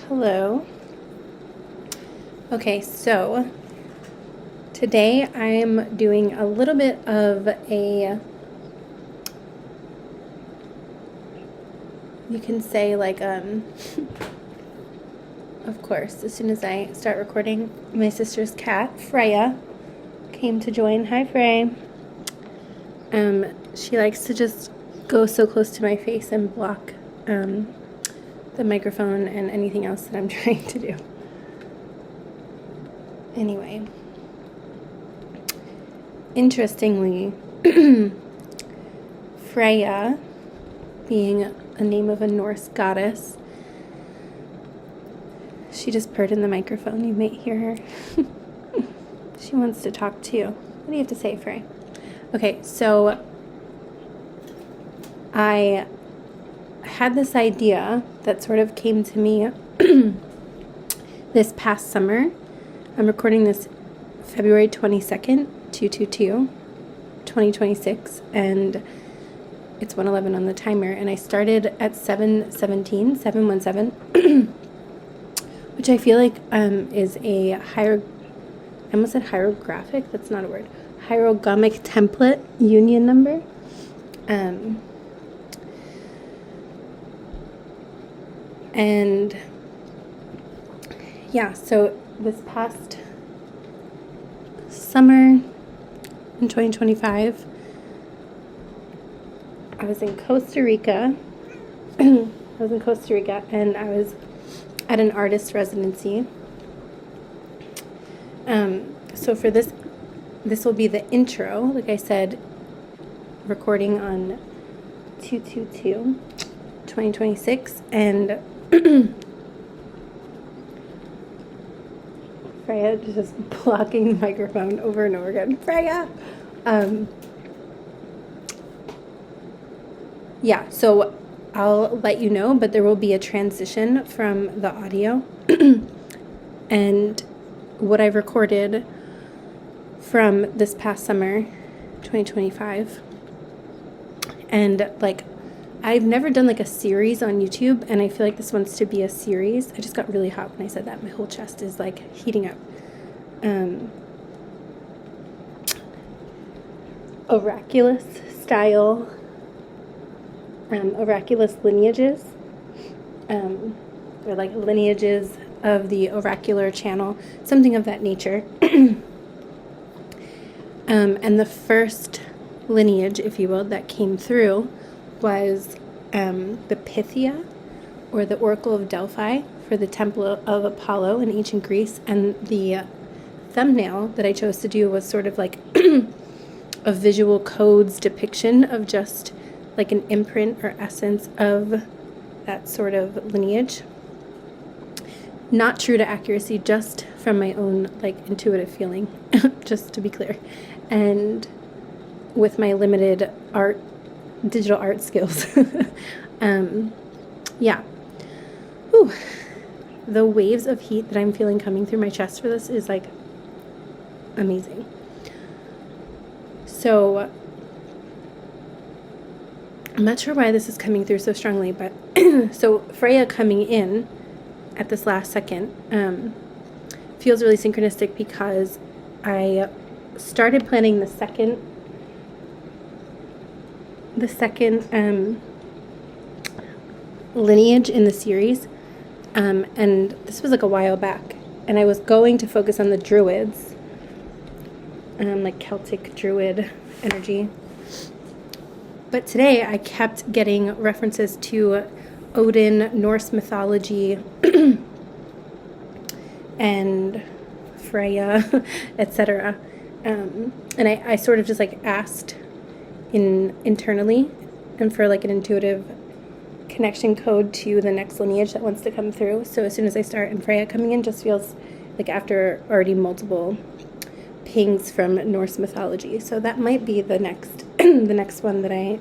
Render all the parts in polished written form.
Hello. Okay, so today I'm doing a little bit of a, you can say like, of course, as soon as I start recording, my sister's cat, Freya, came to join. Hi, Frey. She likes to just go so close to my face and block the microphone and anything else that I'm trying to do. Anyway, interestingly, Freya, being a name of a Norse goddess, she just purred in the microphone. You might hear her. She wants to talk too. What do you have to say, Frey? Okay, so I had this idea that sort of came to me this past summer. I'm recording this February 22nd, 2026, and it's 1:11 on the timer, and I started at 717, which I feel like is a I almost said hieroglyphic, that's not a word, hieroglyphic template union number. And yeah, so this past summer in 2025, I was in Costa Rica. And I was at an artist residency. So for this will be the intro, like I said, recording on 2/22/2026, and Freya just blocking the microphone over and over again. Freya! Yeah, so I'll let you know, but there will be a transition from the audio. And what I've recorded from this past summer, 2025, and like, I've never done like a series on YouTube, and I feel like this wants to be a series. I just got really hot when I said that. My whole chest is like heating up. Oraculous style, Oraculous lineages, or like lineages of the oracular channel, something of that nature. And the first lineage, if you will, that came through was the Pythia, or the Oracle of Delphi, for the Temple of Apollo in ancient Greece. And the thumbnail that I chose to do was sort of like a visual codes depiction of just like an imprint or essence of that sort of lineage. Not true to accuracy, just from my own like intuitive feeling, just to be clear. And with my limited digital art skills. Yeah. Whew. The waves of heat that I'm feeling coming through my chest for this is like amazing. So I'm not sure why this is coming through so strongly, but so Freya coming in at this last second feels really synchronistic, because I started planning the second lineage in the series, and this was like a while back, and I was going to focus on the druids, like Celtic druid energy, but today I kept getting references to Odin, Norse mythology, and Freya, etc. And I sort of just like asked internally, and for like an intuitive connection code to the next lineage that wants to come through. So as soon as I start, and Freya coming in just feels like after already multiple pings from Norse mythology. So that might be the next the next one that I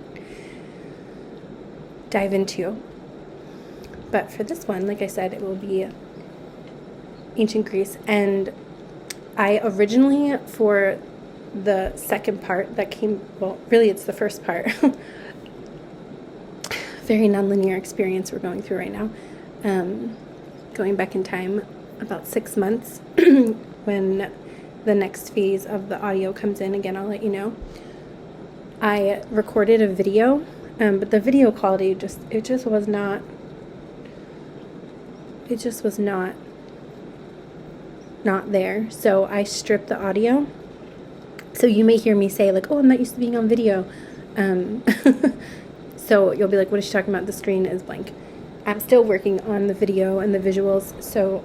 dive into. But for this one, like I said, it will be ancient Greece. And I originally, for the second part that came, well, really it's the first part, very nonlinear experience we're going through right now, going back in time about 6 months when the next phase of the audio comes in. Again, I'll let you know. I recorded a video, but the video quality it just was not there. So I stripped the audio. So you may hear me say like, oh, I'm not used to being on video. So you'll be like, what is she talking about? The screen is blank. I'm still working on the video and the visuals. So,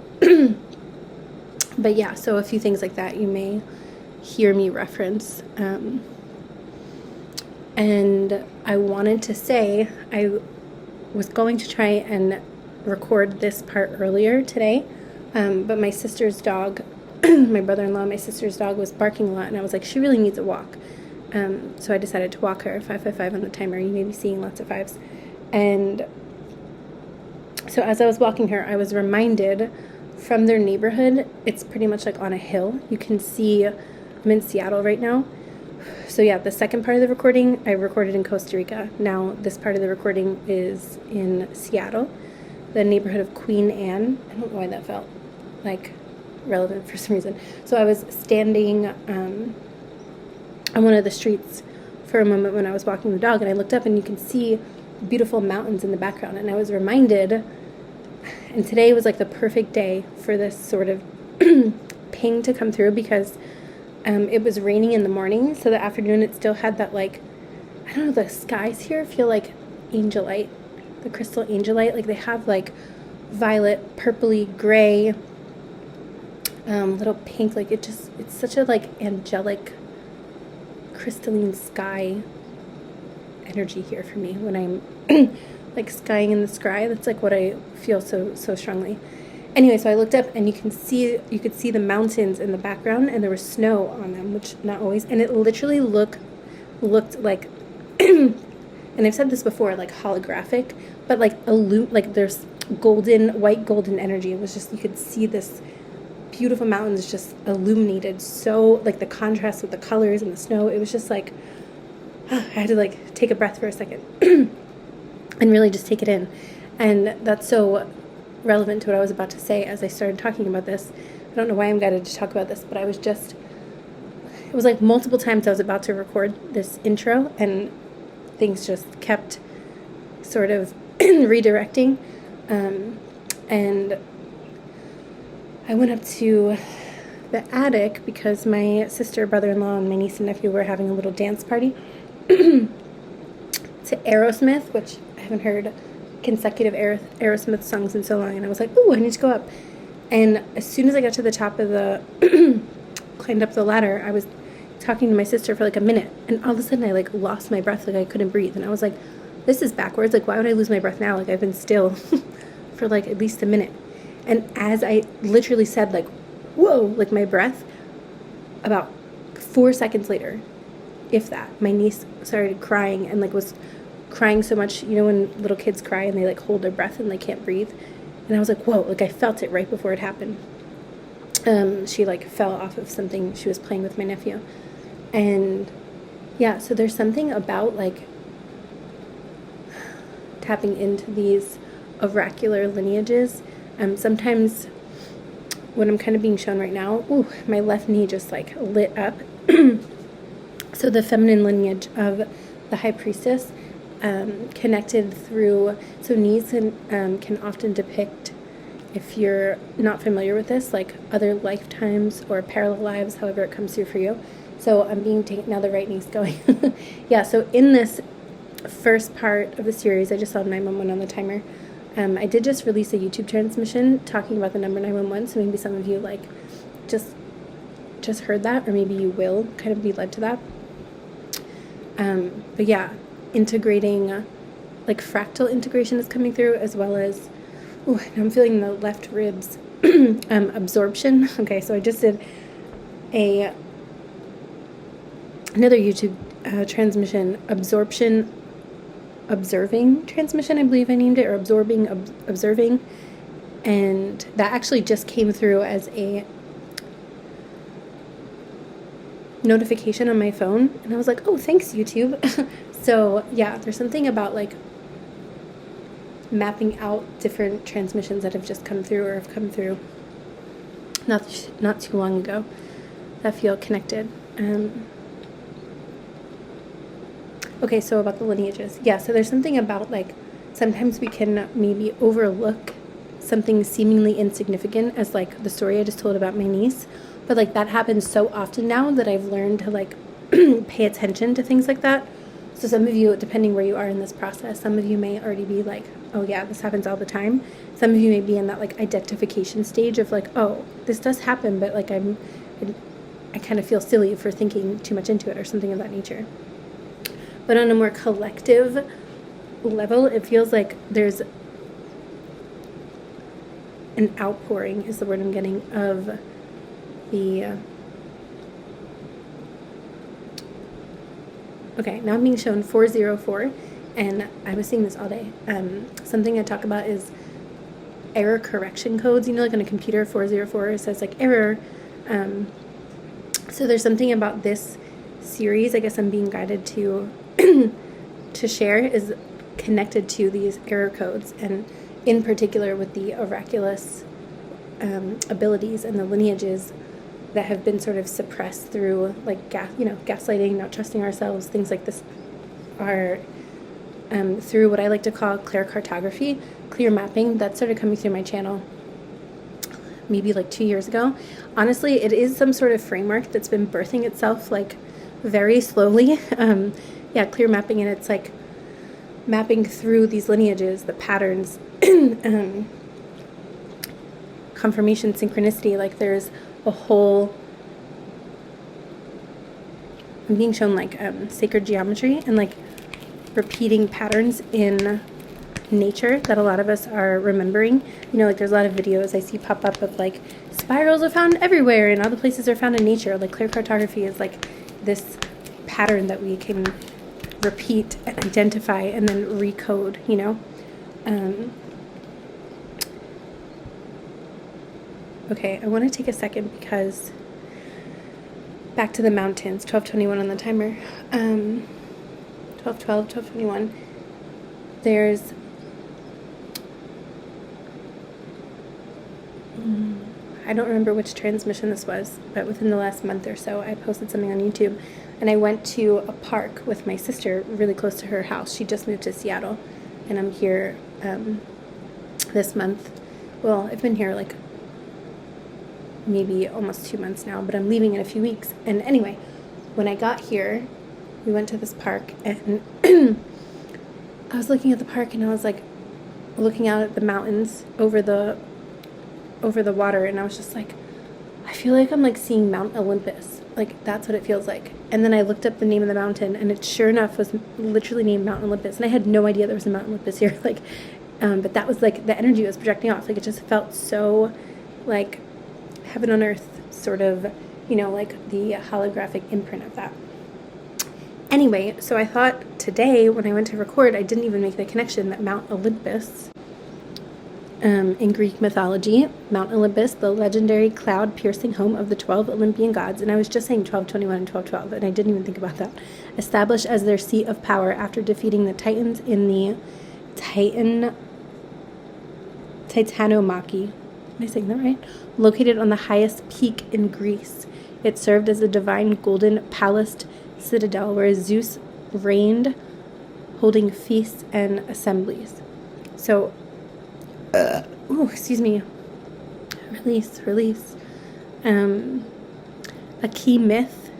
but yeah, so a few things like that you may hear me reference. And I wanted to say, I was going to try and record this part earlier today, but my sister's dog, my brother-in-law, my sister's dog was barking a lot, and I was like, she really needs a walk. So I decided to walk her, 555 on the timer. You may be seeing lots of fives. And so as I was walking her, I was reminded from their neighborhood, it's pretty much like on a hill. You can see, I'm in Seattle right now. So yeah, the second part of the recording, I recorded in Costa Rica. Now this part of the recording is in Seattle, the neighborhood of Queen Anne. I don't know why that felt like relevant for some reason. So I was standing on one of the streets for a moment when I was walking the dog, and I looked up and you can see beautiful mountains in the background, and I was reminded, and today was like the perfect day for this sort of ping to come through, because it was raining in the morning, so the afternoon it still had that, like, I don't know, the skies here feel like angelite, the crystal angelite, like they have like violet, purpley, gray, little pink, like it's such a like angelic crystalline sky energy here for me when I'm like skying in the sky. That's like what I feel so strongly. Anyway, so I looked up and you could see the mountains in the background, and there was snow on them, which not always, and it literally looked like and I've said this before, like holographic, but like like there's white golden energy. It was just, you could see this beautiful mountains just illuminated, so like the contrast with the colors and the snow, it was just like I had to like take a breath for a second and really just take it in. And that's so relevant to what I was about to say as I started talking about this. I don't know why I'm guided to talk about this, but it was like multiple times I was about to record this intro and things just kept sort of redirecting, and I went up to the attic because my sister, brother-in-law, and my niece and nephew were having a little dance party to Aerosmith, which I haven't heard consecutive Aerosmith songs in so long, and I was like, ooh, I need to go up. And as soon as I got to the top of climbed up the ladder, I was talking to my sister for like a minute, and all of a sudden I like lost my breath, like I couldn't breathe, and I was like, this is backwards, like why would I lose my breath now? Like I've been still for like at least a minute. And as I literally said, like, whoa, like my breath, about 4 seconds later, if that, my niece started crying, and like was crying so much, you know when little kids cry and they like hold their breath and they can't breathe, and I was like, whoa, like I felt it right before it happened. She like fell off of something she was playing with my nephew. And yeah, so there's something about like tapping into these oracular lineages. Sometimes when I'm kind of being shown right now, ooh, my left knee just like lit up. So the feminine lineage of the high priestess, connected through, so knees can often depict, if you're not familiar with this, like other lifetimes or parallel lives, however it comes through for you. So I'm being taken, now the right knee's going. Yeah, so in this first part of the series, I just saw 911 on the timer. I did just release a YouTube transmission talking about the number 911, so maybe some of you like just heard that, or maybe you will kind of be led to that. But yeah, integrating, like fractal integration is coming through, as well as, ooh, now I'm feeling the left ribs, absorption. Okay, so I just did another YouTube transmission, observing transmission, I believe I named it, or observing, and that actually just came through as a notification on my phone, and I was like, oh, thanks YouTube. So yeah, there's something about like mapping out different transmissions that have just come through or have come through not too long ago that feel connected. Okay, so about the lineages. Yeah, so there's something about, like, sometimes we can maybe overlook something seemingly insignificant, as, like, the story I just told about my niece. But, like, that happens so often now that I've learned to, like, pay attention to things like that. So some of you, depending where you are in this process, some of you may already be like, oh yeah, this happens all the time. Some of you may be in that, like, identification stage of, like, oh, this does happen, but, like, I kind of feel silly for thinking too much into it or something of that nature. But on a more collective level, it feels like there's an outpouring, is the word I'm getting, of the... Okay, now I'm being shown 404, and I was seeing this all day. Something I talk about is error correction codes. You know, like on a computer, 404, it says, like, error. So there's something about this series, I guess I'm being guided to to share, is connected to these error codes, and in particular with the Oraculous abilities and the lineages that have been sort of suppressed through, like, gaslighting, not trusting ourselves, things like this, are through what I like to call clear cartography, clear mapping. That started coming through my channel maybe like 2 years ago. Honestly, it is some sort of framework that's been birthing itself, like, very slowly. Clear mapping, and it's like mapping through these lineages, the patterns, confirmation, synchronicity. Like, there's a whole, I'm being shown, like, sacred geometry and, like, repeating patterns in nature that a lot of us are remembering. You know, like, there's a lot of videos I see pop up of, like, spirals are found everywhere and other places are found in nature. Like, clear cartography is, like, this pattern that we can repeat and identify and then recode, you know. Okay, I want to take a second because back to the mountains, 12:21 on the timer. 12:12, 12:21. There's I don't remember which transmission this was, but within the last month or so, I posted something on YouTube, and I went to a park with my sister really close to her house. She just moved to Seattle, and I'm here this month. Well, I've been here, like, maybe almost 2 months now, but I'm leaving in a few weeks. And anyway, when I got here, we went to this park, and I was looking at the park, and I was, like, looking out at the mountains over the water, and I was just like, I feel like I'm, like, seeing Mount Olympus. Like, that's what it feels like. And then I looked up the name of the mountain, and it sure enough was literally named Mount Olympus, and I had no idea there was a Mount Olympus here. Like, but that was, like, the energy was projecting off. Like, it just felt so, like, heaven on earth, sort of, you know, like the holographic imprint of that. Anyway, so I thought today when I went to record, I didn't even make the connection that Mount Olympus, in Greek mythology, Mount Olympus, the legendary cloud-piercing home of the 12 Olympian gods, and I was just saying 12:21 and 12:12, and I didn't even think about that, established as their seat of power after defeating the Titans in the Titanomachy. Am I saying that right? Located on the highest peak in Greece. It served as a divine golden palaced citadel where Zeus reigned, holding feasts and assemblies. So, excuse me. Release. A key myth.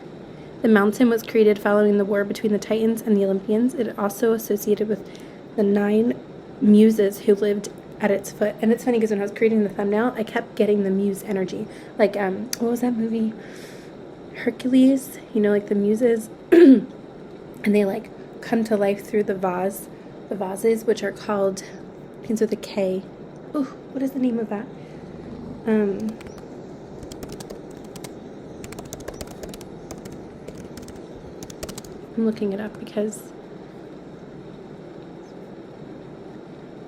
The mountain was created following the war between the Titans and the Olympians. It also associated with the 9 muses who lived at its foot. And it's funny because when I was creating the thumbnail, I kept getting the muse energy. Like, what was that movie? Hercules, you know, like the muses, and they, like, come to life through the vases, which are called, begins with a K. Ooh, what is the name of that? I'm looking it up because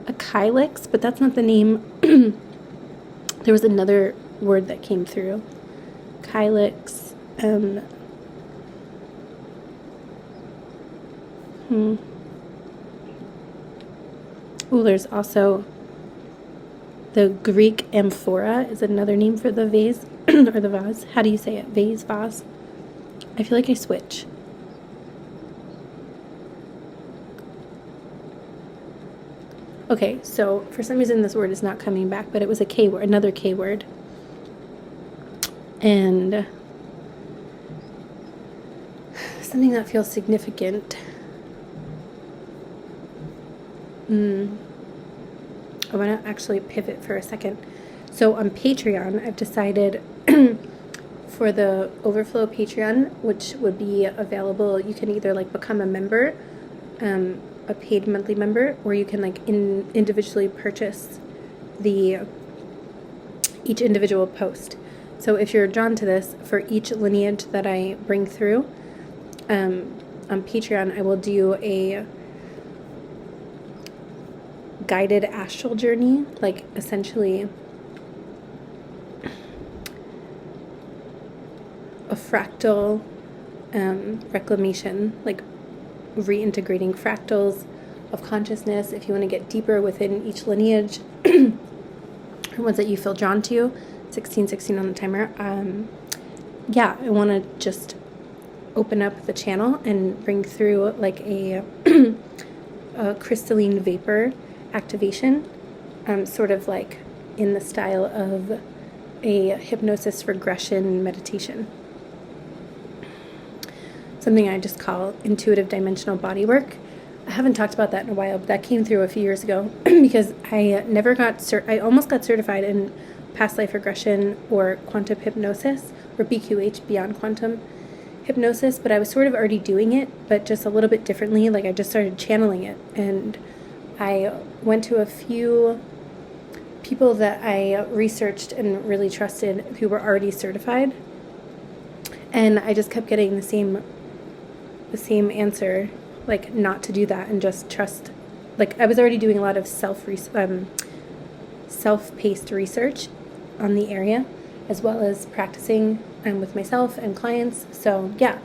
a kylix, but that's not the name. There was another word that came through. Kylix. Oh, there's also the Greek amphora is another name for the vase, or the vase. How do you say it? Vase, vase? I feel like I switch. Okay, so for some reason this word is not coming back, but it was a K word, another K word. And something that feels significant. I want to actually pivot for a second. So on Patreon, I've decided for the Overflow Patreon, which would be available, you can either like become a member, a paid monthly member, or you can like individually purchase each individual post. So if you're drawn to this, for each lineage that I bring through on Patreon, I will do a guided astral journey, like essentially a fractal reclamation, like reintegrating fractals of consciousness. If you want to get deeper within each lineage, ones that you feel drawn to, 1616 on the timer. Yeah, I want to just open up the channel and bring through like a crystalline vapor activation, sort of like in the style of a hypnosis regression meditation. Something I just call intuitive dimensional body work. I haven't talked about that in a while, but that came through a few years ago because I never got I almost got certified in past life regression or quantum hypnosis, or BQH, beyond quantum hypnosis, but I was sort of already doing it, but just a little bit differently. Like I just started channeling it, and I went to a few people that I researched and really trusted who were already certified, and I just kept getting the same answer, like not to do that and just trust. Like I was already doing a lot of self-paced research on the area, as well as practicing with myself and clients. So yeah,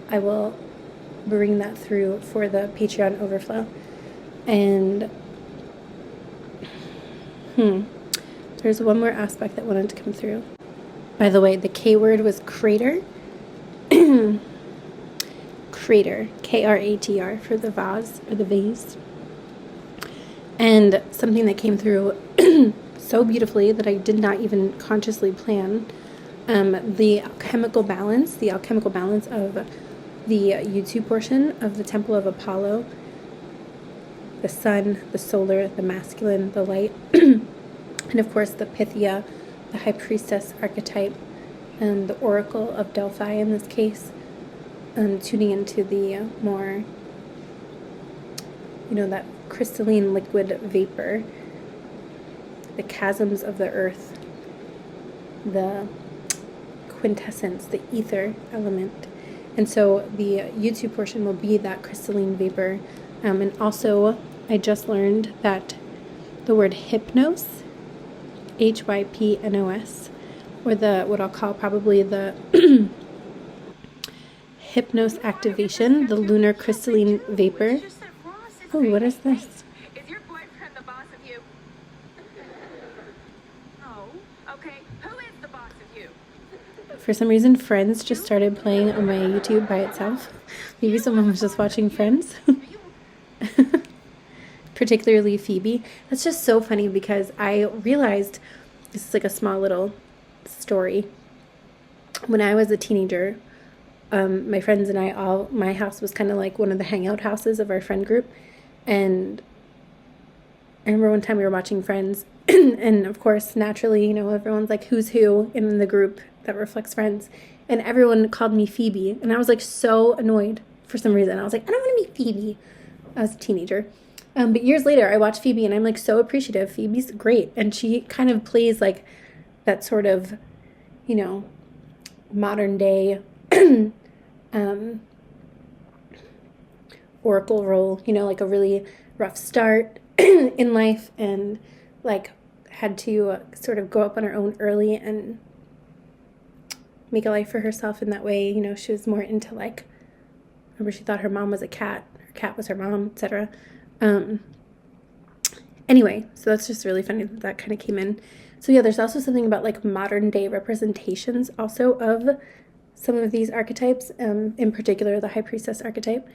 I will bring that through for the Patreon overflow. And there's one more aspect that wanted to come through. By the way, the K word was crater. Crater, Kratr, for the vase or the vase. And something that came through so beautifully that I did not even consciously plan, the alchemical balance of the U2 portion of the Temple of Apollo, the sun, the solar, the masculine, the light, and of course the Pythia, the high priestess archetype, and the oracle of Delphi in this case, tuning into the more, that crystalline liquid vapor, the chasms of the earth, the quintessence, the ether element. And so the U2 portion will be that crystalline vapor. And also, I just learned that the word hypnos, Hypnos, or what I'll call probably the hypnos activation, the lunar crystalline vapor. Oh, what is this? Is your boyfriend the boss of you? Oh, okay. Who is the boss of you? For some reason, Friends just started playing on my YouTube by itself. Maybe someone was just watching Friends. Particularly Phoebe. That's just so funny because I realized, this is like a small little story. When I was a teenager, my friends and my house was kind of like one of the hangout houses of our friend group. And I remember one time we were watching Friends, and of course, naturally, everyone's like, who's who in the group that reflects Friends. And everyone called me Phoebe. And I was like so annoyed for some reason. I was like, I don't want to be Phoebe. I was a teenager. But years later, I watched Phoebe, and I'm like so appreciative. Phoebe's great. And she kind of plays like that sort of, modern day oracle role, like a really rough start in life, and like had to sort of grow up on her own early and make a life for herself in that way. She was more into like, remember she thought her mom was a cat, her cat was her mom, etc. Anyway, so that's just really funny that that kind of came in. So yeah, there's also something about like modern day representations also of some of these archetypes, in particular the High Priestess archetype.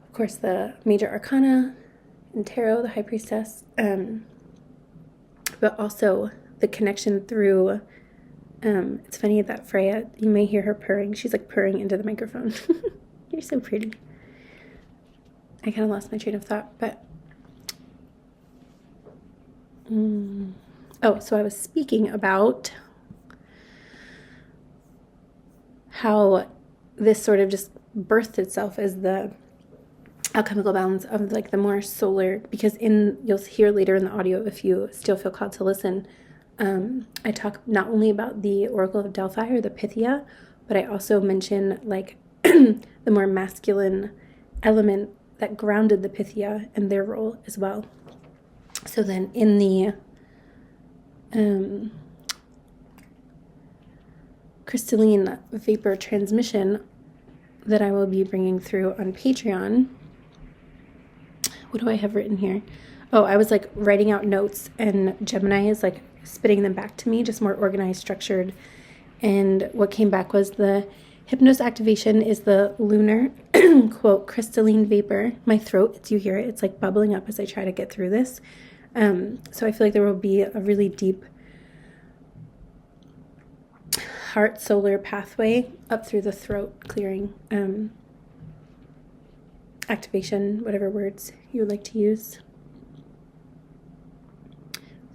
Of course, the major arcana in tarot, the High Priestess, but also the connection through, it's funny that Freya, you may hear her purring. She's like purring into the microphone. You're so pretty. I kind of lost my train of thought, but oh, so I was speaking about how this sort of just birthed itself as the alchemical balance of like the more solar, because you'll hear later in the audio, if you still feel called to listen, I talk not only about the Oracle of Delphi or the Pythia, but I also mention like the more masculine element that grounded the Pythia and their role as well. So then in the crystalline vapor transmission that I will be bringing through on Patreon, what do I have written here? Oh, I was like writing out notes, and Gemini is like spitting them back to me, just more organized, structured. And what came back was the hypnos activation is the lunar, quote, crystalline vapor. My throat, as you hear it, it's like bubbling up as I try to get through this. So I feel like there will be a really deep heart solar pathway up through the throat clearing, activation, whatever words you would like to use.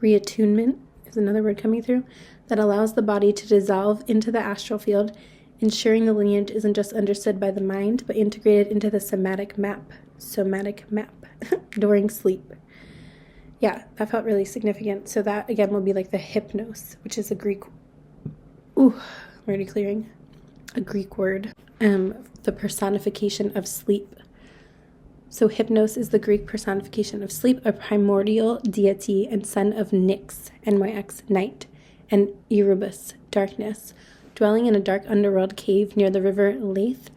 Reattunement is another word coming through that allows the body to dissolve into the astral field, ensuring the lineage isn't just understood by the mind, but integrated into the somatic map during sleep. Yeah, that felt really significant. So that, again, will be like the hypnos, which is a Greek, I'm already clearing, a Greek word, the personification of sleep. So hypnos is the Greek personification of sleep, a primordial deity and son of Nyx, Nyx, night, and Erebus, darkness. Dwelling in a dark underworld cave near the river Lethe,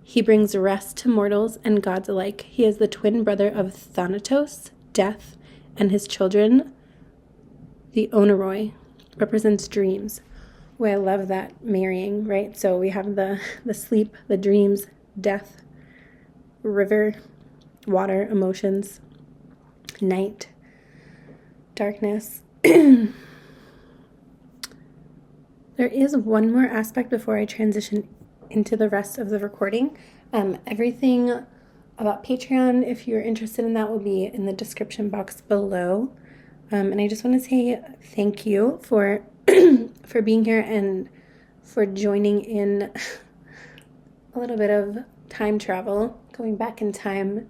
he brings rest to mortals and gods alike. He is the twin brother of Thanatos, death, and his children, the Onoroi, represents dreams. Well, I love that marrying, right? So we have the sleep, the dreams, death, river, water, emotions, night, darkness. There is one more aspect before I transition into the rest of the recording. Everything about Patreon, if you're interested in that, will be in the description box below. And I just want to say thank you for for being here and for joining in a little bit of time travel, going back in time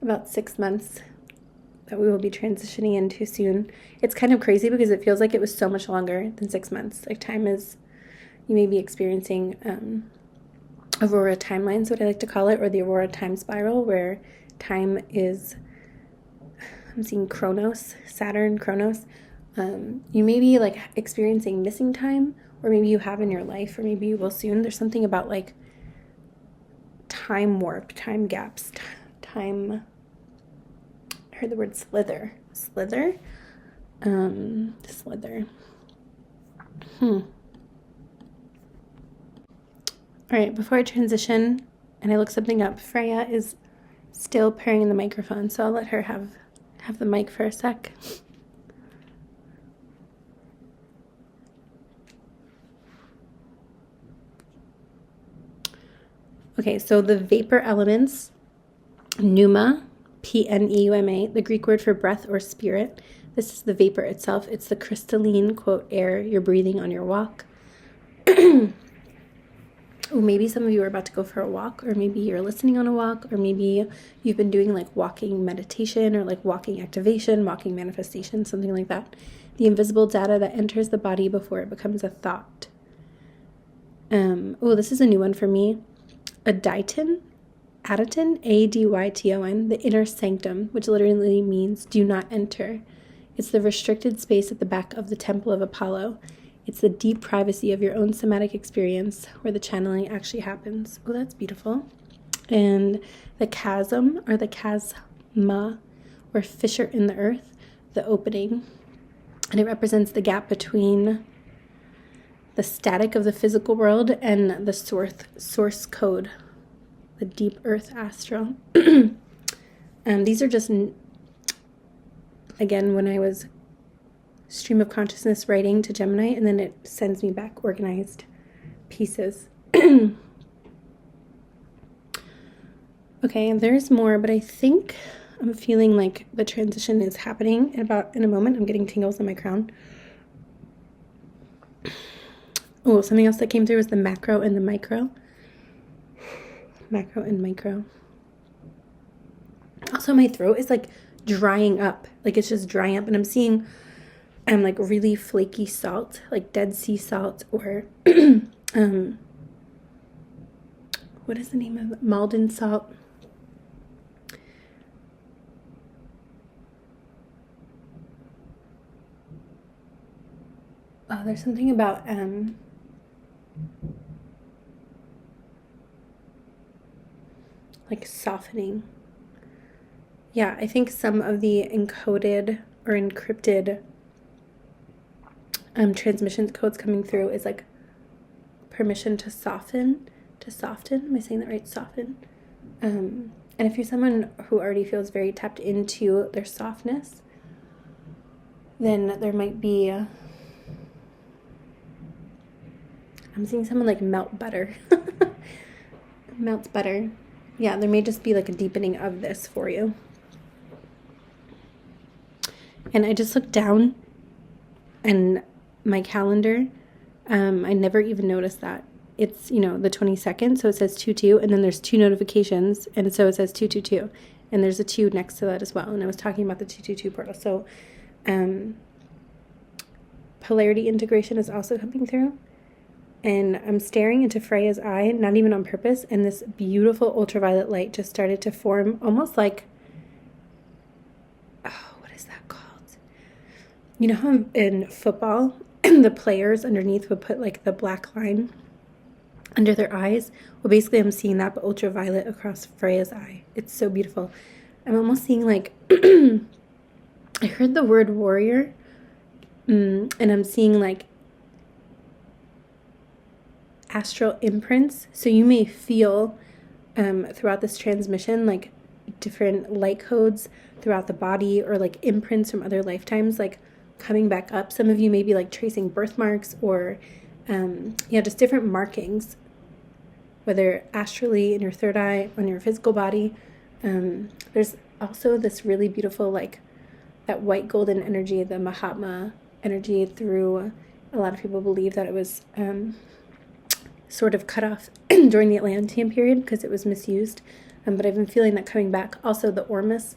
about 6 months that we will be transitioning into soon. It's kind of crazy because it feels like it was so much longer than 6 months. Like time is, you may be experiencing Aurora timelines, what I like to call it, or the Aurora time spiral, where time is, I'm seeing Chronos, Saturn, Chronos. You may be like experiencing missing time, or maybe you have in your life, or maybe you will soon. There's something about like time warp, time gaps, time, I heard the word slither. Slither? Slither. All right, before I transition and I look something up, Freya is still purring in the microphone, so I'll let her have the mic for a sec. Okay, so the vapor elements, pneuma, Pneuma, the Greek word for breath or spirit. This is the vapor itself. It's the crystalline, quote, air you're breathing on your walk. Or maybe some of you are about to go for a walk, or maybe you're listening on a walk, or maybe you've been doing like walking meditation or like walking activation, walking manifestation, something like that. The invisible data that enters the body before it becomes a thought. This is a new one for me. Adyton, Adyton, the inner sanctum, which literally means do not enter. It's the restricted space at the back of the temple of Apollo. It's the deep privacy of your own somatic experience where the channeling actually happens. Oh, that's beautiful. And the chasm, or the chasma, or fissure in the earth, the opening, and it represents the gap between the static of the physical world and the source code, the deep earth astral. These are just, again, when I was stream of consciousness writing to Gemini, and then it sends me back organized pieces. Okay, there's more, but I think I'm feeling like the transition is happening in a moment. I'm getting tingles in my crown. Oh, something else that came through was the macro and the micro. Macro and micro. Also, my throat is like drying up. Like it's just drying up. And I'm seeing like really flaky salt, like Dead Sea salt, or what is the name of it? Malden salt. Oh, there's something about like softening. Yeah, I think some of the encoded or encrypted transmission codes coming through is like permission to soften. Am I saying that right? Soften. And if you're someone who already feels very tapped into their softness, then there might be I'm seeing someone like melt butter. Melts butter. Yeah, there may just be like a deepening of this for you. And I just looked down and my calendar, I never even noticed that. It's, you know, the 22nd, so it says 2-2, and then there's 2 notifications, and so it says 222, and there's a 2 next to that as well. And I was talking about the 222 portal. So polarity integration is also coming through. And I'm staring into Freya's eye, not even on purpose, and this beautiful ultraviolet light just started to form, almost like, oh, what is that called? You know how in football, the players underneath would put like the black line under their eyes? Well, basically I'm seeing that, but ultraviolet across Freya's eye. It's so beautiful. I'm almost seeing like, I heard the word warrior, and I'm seeing like astral imprints. So you may feel throughout this transmission like different light codes throughout the body, or like imprints from other lifetimes like coming back up. Some of you may be like tracing birthmarks, or just different markings, whether astrally in your third eye, on your physical body. There's also this really beautiful like that white golden energy, the Mahatma energy. Through a lot of people believe that it was sort of cut off during the Atlantean period because it was misused, but I've been feeling that coming back. Also the ORMUS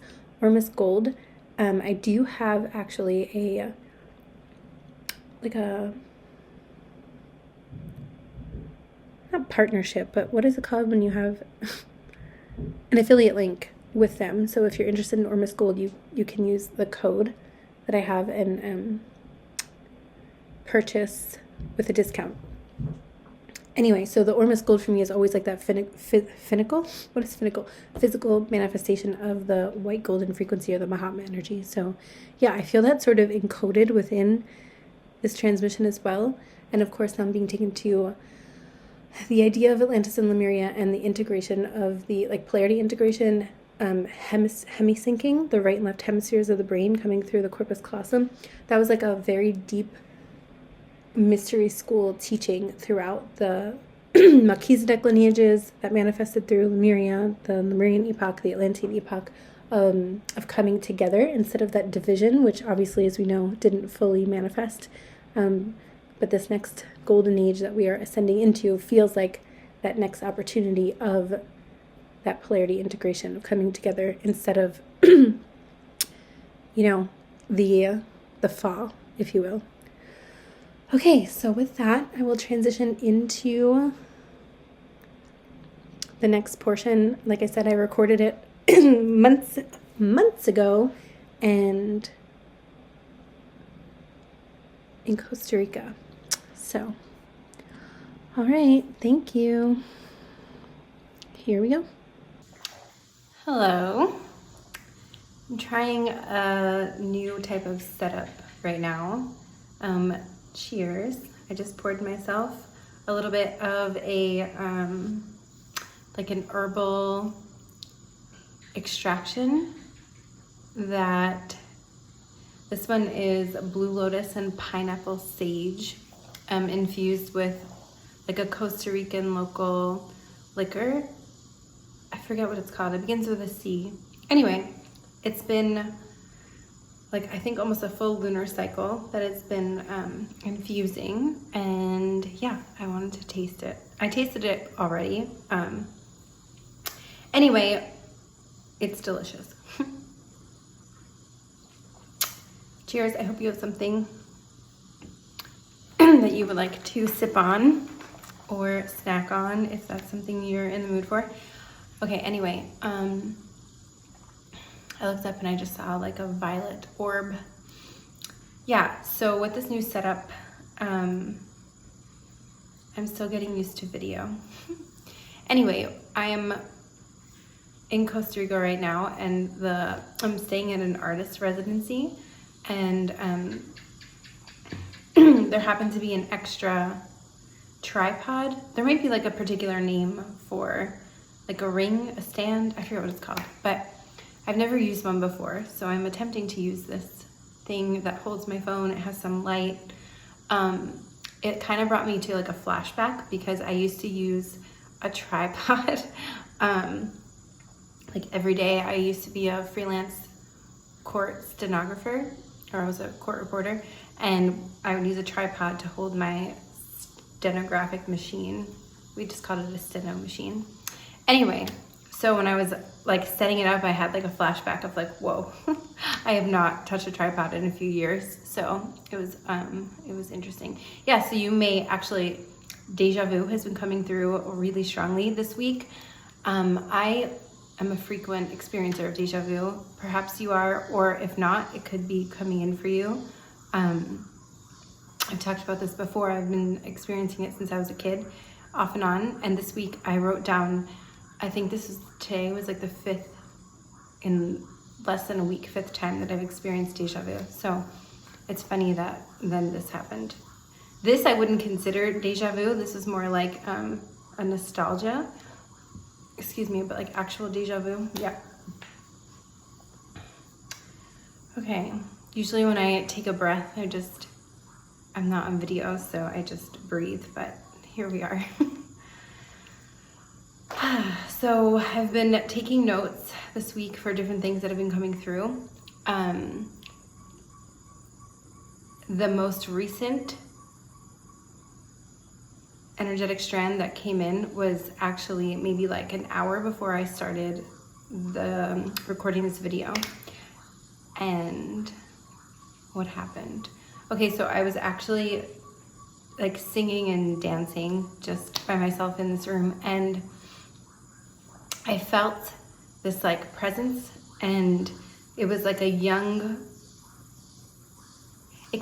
gold. I do have actually a not partnership, but what is it called when you have an affiliate link with them? So if you're interested in ORMUS gold, you can use the code that I have and purchase with a discount. Anyway, so the ORMUS gold for me is always like that finical. What is finical? Physical manifestation of the white golden frequency, or the Mahatma energy. So yeah, I feel that sort of encoded within this transmission as well. And of course, now I'm being taken to the idea of Atlantis and Lemuria, and the integration of the like polarity integration, hemisyncing the right and left hemispheres of the brain coming through the corpus callosum. That was like a very deep mystery school teaching throughout the Melchizedek lineages that manifested through Lemuria, the Lemurian epoch, the Atlantean epoch, of coming together instead of that division, which obviously, as we know, didn't fully manifest. But this next golden age that we are ascending into feels like that next opportunity of that polarity integration, of coming together instead of, the fall, if you will. Okay, so with that, I will transition into the next portion. Like I said, I recorded it months ago, and in Costa Rica. So, all right, thank you. Here we go. Hello. I'm trying a new type of setup right now. Cheers. I just poured myself a little bit of a, like an herbal extraction that, this one is blue lotus and pineapple sage, infused with like a Costa Rican local liquor. I forget what it's called. It begins with a C. Anyway, it's been like, I think almost a full lunar cycle that it's been infusing, and yeah, I wanted to taste it. I tasted it already. Anyway, it's delicious. Cheers. I hope you have something that you would like to sip on or snack on if that's something you're in the mood for. Okay, anyway, I looked up and I just saw like a violet orb. Yeah, so with this new setup, I'm still getting used to video. Anyway, I am in Costa Rica right now, and I'm staying in an artist residency, and there happened to be an extra tripod. There might be like a particular name for like a ring, a stand, I forget what it's called, but I've never used one before, so I'm attempting to use this thing that holds my phone. It has some light. It kind of brought me to like a flashback, because I used to use a tripod like every day. I used to be a freelance court stenographer, or I was a court reporter, and I would use a tripod to hold my stenographic machine. We just called it a steno machine. Anyway, so when I was like setting it up, I had like a flashback of like, whoa, I have not touched a tripod in a few years. So it was interesting. Yeah, so you may actually, deja vu has been coming through really strongly this week. I am a frequent experiencer of deja vu. Perhaps you are, or if not, it could be coming in for you. I've talked about this before. I've been experiencing it since I was a kid, off and on. And this week I wrote down, I think today was like the 5th, in less than a week, 5th time that I've experienced deja vu. So it's funny that then this happened. This I wouldn't consider deja vu. This is more like a nostalgia. Excuse me, but like actual deja vu. Yeah. Okay. Usually when I take a breath, I'm not on video, so I just breathe, but here we are. So I've been taking notes this week for different things that have been coming through. The most recent energetic strand that came in was actually maybe like an hour before I started recording this video. And what happened? Okay, so I was actually like singing and dancing just by myself in this room, and I felt this like presence, and it was like it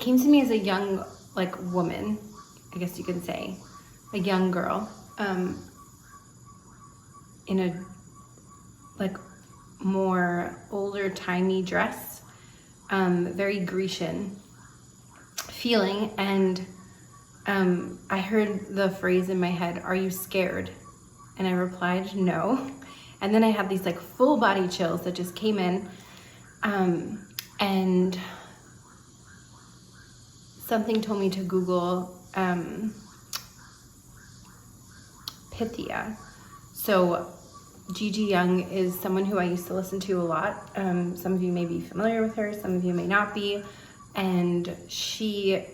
came to me as a young like woman, I guess you could say, a young girl, in a like more older timey dress, very Grecian feeling, and I heard the phrase in my head, "Are you scared?" And I replied, "No." And then I had these like full body chills that just came in, and something told me to Google Pythia. So Gigi Young is someone who I used to listen to a lot. Some of you may be familiar with her, some of you may not be. And she,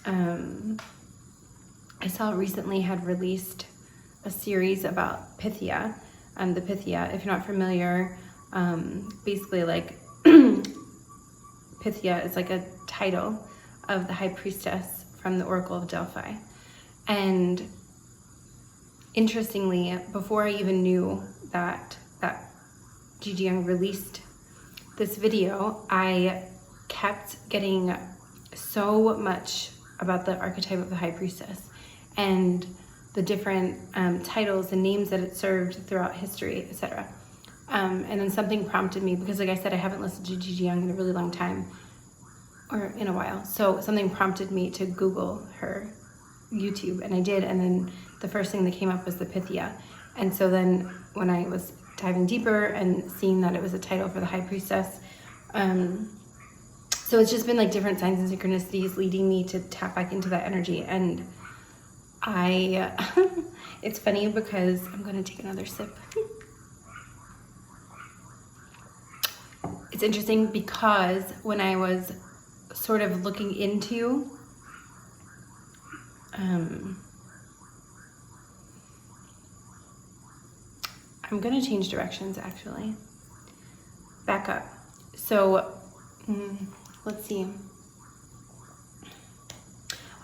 I saw recently had released a series about Pythia. The Pythia, if you're not familiar, basically like Pythia is like a title of the high priestess from the Oracle of Delphi. And interestingly, before I even knew that Gigi Young released this video, I kept getting so much about the archetype of the high priestess and the different titles and names that it served throughout history, etc. And then something prompted me, because like I said, I haven't listened to Gigi Young in a really long time, or in a while. So something prompted me to Google her YouTube, and I did. And then the first thing that came up was the Pythia. And so then when I was diving deeper and seeing that it was a title for the High Priestess, so it's just been like different signs and synchronicities leading me to tap back into that energy. And it's funny because I'm going to take another sip. It's interesting because when I was sort of looking into I'm going to change directions actually. Back up. So let's see.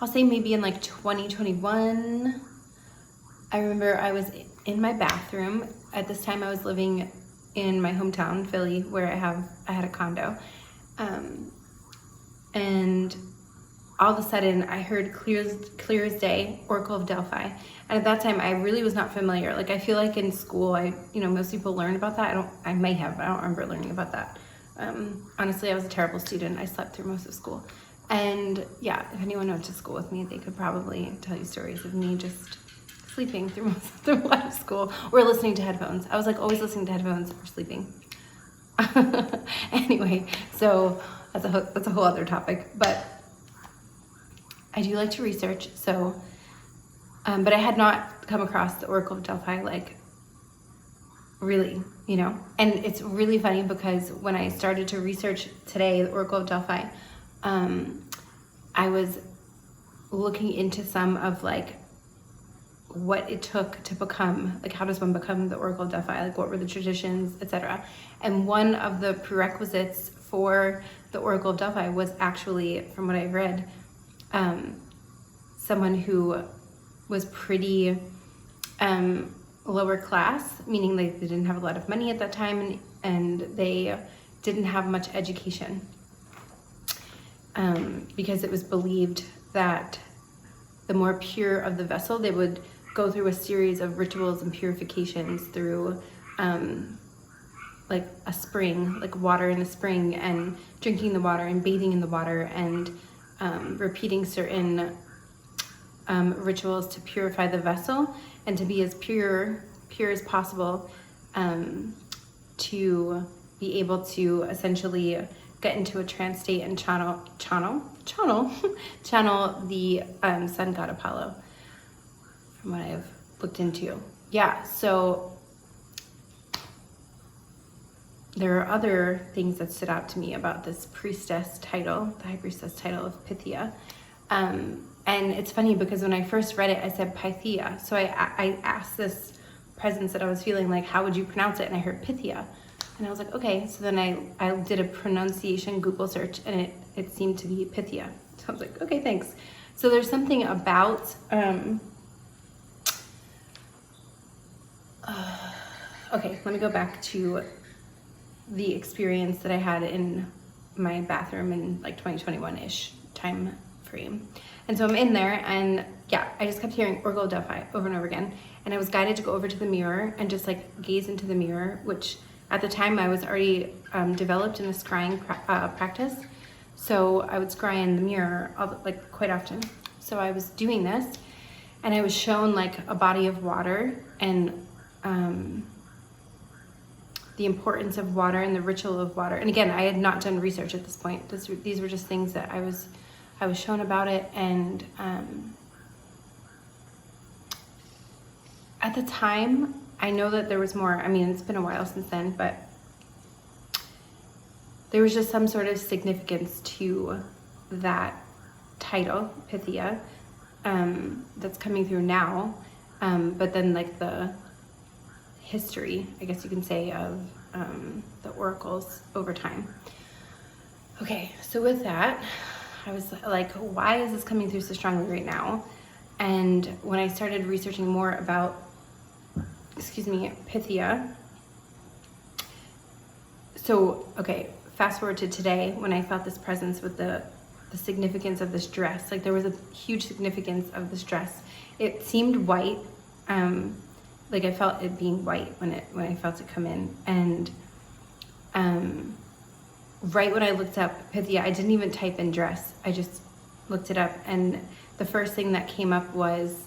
I'll say maybe in like 2021. I remember I was in my bathroom. At this time I was living in my hometown, Philly, where I had a condo. And all of a sudden I heard clear as day, Oracle of Delphi. And at that time I really was not familiar. Like I feel like in school, most people learned about that. I don't remember learning about that. Honestly, I was a terrible student. I slept through most of school. And yeah, if anyone went to school with me, they could probably tell you stories of me just sleeping through most of the school, or listening to headphones. I was like always listening to headphones or sleeping. Anyway, so that's a whole other topic, but I do like to research. So, but I had not come across the Oracle of Delphi, like really, and it's really funny because when I started to research today, the Oracle of Delphi, I was looking into some of like what it took to become, like how does one become the Oracle of Delphi, like what were the traditions, etc. And one of the prerequisites for the Oracle of Delphi was actually, from what I've read, someone who was pretty lower class, meaning they didn't have a lot of money at that time, and they didn't have much education, because it was believed that the more pure of the vessel, they would go through a series of rituals and purifications through like a spring, like water in a spring, and drinking the water and bathing in the water, and repeating certain rituals to purify the vessel and to be as pure as possible, to be able to essentially get into a trance state and channel the sun god Apollo, from what I've looked into. Yeah, so there are other things that stood out to me about this priestess title, the High Priestess title of Pythia. And it's funny because when I first read it, I said Pythia. So I asked this presence that I was feeling, like, how would you pronounce it? And I heard Pythia. And I was like, okay. So then I did a pronunciation Google search, and it seemed to be Pythia. So I was like, okay, thanks. So there's something about, okay, let me go back to the experience that I had in my bathroom in like 2021-ish time frame. And so I'm in there, and yeah, I just kept hearing Oracle of Delphi over and over again. And I was guided to go over to the mirror and just like gaze into the mirror, which at the time I was already developed in a scrying practice. So I would scry in the mirror like quite often. So I was doing this, and I was shown like a body of water, and the importance of water and the ritual of water. And again, I had not done research at this point. These were just things that I was shown about it. And at the time, I know that there was more. I mean, it's been a while since then, but there was just some sort of significance to that title, Pythia, that's coming through now. But then like the history, I guess you can say, of the oracles over time. Okay, so with that, I was like, why is this coming through so strongly right now? And when I started researching more about, Pythia, so, okay, fast forward to today when I felt this presence with the significance of this dress. Like there was a huge significance of this dress. It seemed white, like I felt it being white when I felt it come in. And right when I looked up Pythia, I didn't even type in dress. I just looked it up, and the first thing that came up was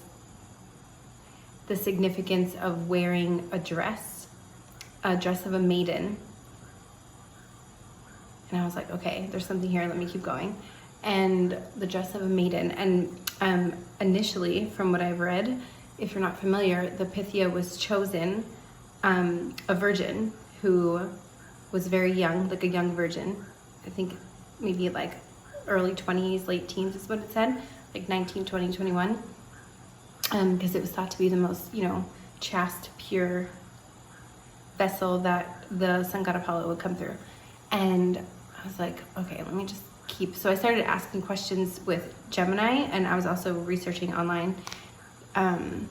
the significance of wearing a dress of a maiden. And I was like, okay, there's something here, let me keep going. And the dress of a maiden. And initially, from what I've read, if you're not familiar, the Pythia was chosen a virgin who was very young, like a young virgin. I think maybe like early 20s, late teens is what it said, like 19, 20, 21. Because it was thought to be the most, chaste, pure vessel that the sun god Apollo would come through. And I was like, okay, let me just so I started asking questions with Gemini, and I was also researching online. And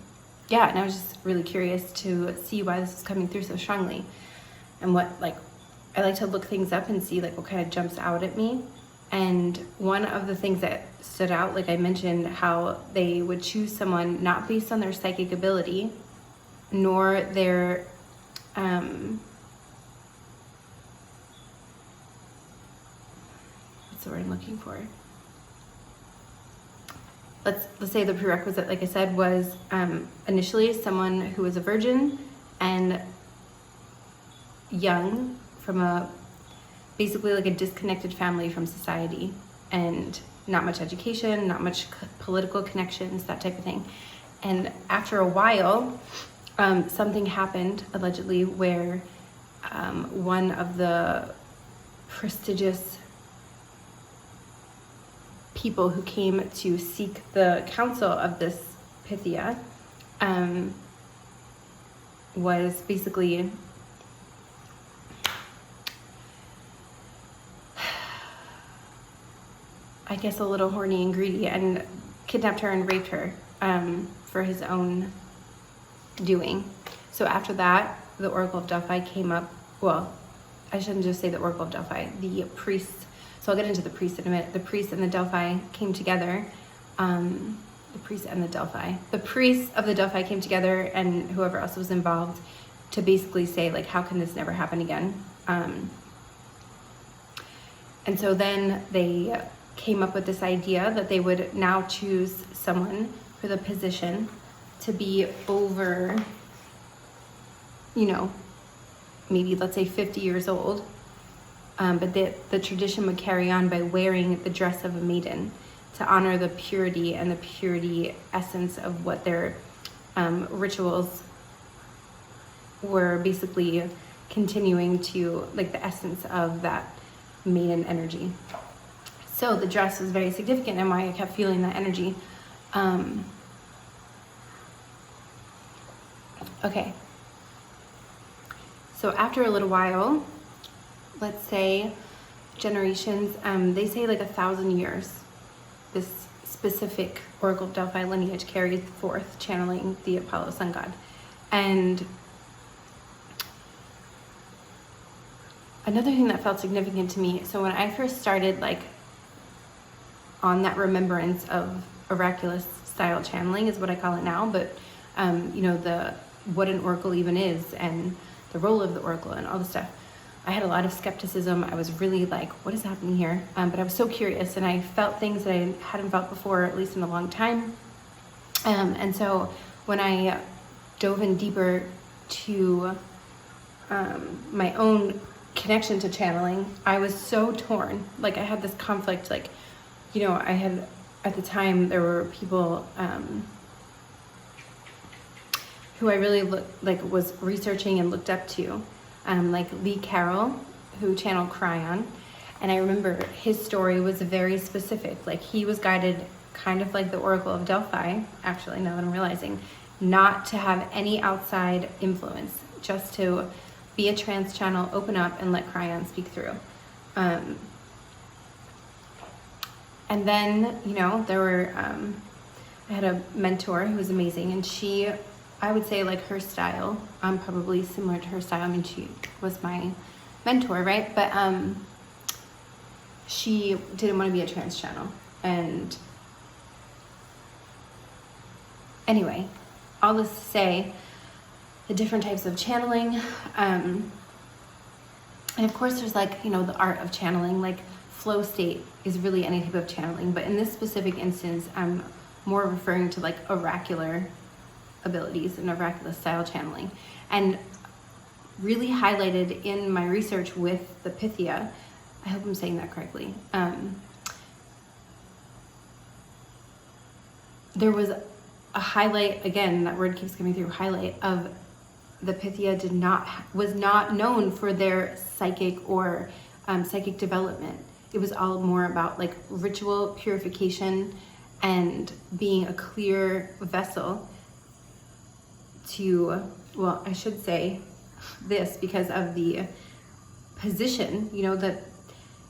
I was just really curious to see why this is coming through so strongly, and what, I like to look things up and see what kind of jumps out at me. And one of the things that stood out, like I mentioned, how they would choose someone not based on their psychic ability, nor their what's the word I'm looking for? Let's say the prerequisite, like I said, was initially someone who was a virgin and young, from basically a disconnected family from society, and not much education, not much political connections, that type of thing. And after a while, something happened, allegedly, where one of the prestigious people who came to seek the counsel of this Pythia was basically I guess a little horny and greedy, and kidnapped her and raped her for his own doing. So after that, the Oracle of Delphi came up. Well, I shouldn't just say the Oracle of Delphi, the priests. So I'll get into the priests in a minute. The priests and the Delphi came together. The priests of the Delphi came together, and whoever else was involved, to basically say, how can this never happen again? And so then they came up with this idea that they would now choose someone for the position to be over, maybe let's say 50 years old. But the tradition would carry on by wearing the dress of a maiden to honor the purity and the purity essence of what their rituals were, basically continuing to, the essence of that maiden energy. So the dress was very significant, and why I kept feeling that energy. Okay. So after a little while, let's say generations, they say 1,000 years, this specific Oracle of Delphi lineage carried forth, channeling the Apollo sun god. And another thing that felt significant to me, so when I first started on that remembrance of Oraculous style channeling is what I call it now, but what an oracle even is, and the role of the oracle and all this stuff, I had a lot of skepticism. I was really what is happening here? But I was so curious, and I felt things that I hadn't felt before, at least in a long time. And so when I dove in deeper to my own connection to channeling, I was so torn. I had this conflict, I had, at the time, there were people who I really was researching and looked up to, like Lee Carroll, who channeled Cryon. And I remember his story was very specific. He was guided kind of like the Oracle of Delphi, actually, now that I'm realizing, not to have any outside influence, just to be a trance channel, open up, and let Cryon speak through. And then, there were, I had a mentor who was amazing, and she, I would say her style, I'm probably similar to her style. I mean, she was my mentor, right? But she didn't want to be a trance channel. And anyway, all this to say, the different types of channeling. And of course there's like, you know, the art of channeling, like flow state is really any type of channeling. But in this specific instance, I'm more referring to like oracular abilities and oracular style channeling. And really highlighted in my research with the Pythia, I hope I'm saying that correctly, there was a highlight, again, that word keeps coming through, highlight of the Pythia was not known for their psychic or psychic development. It was all more about like ritual purification and being a clear vessel to, well, I should say this because of the position, you know, that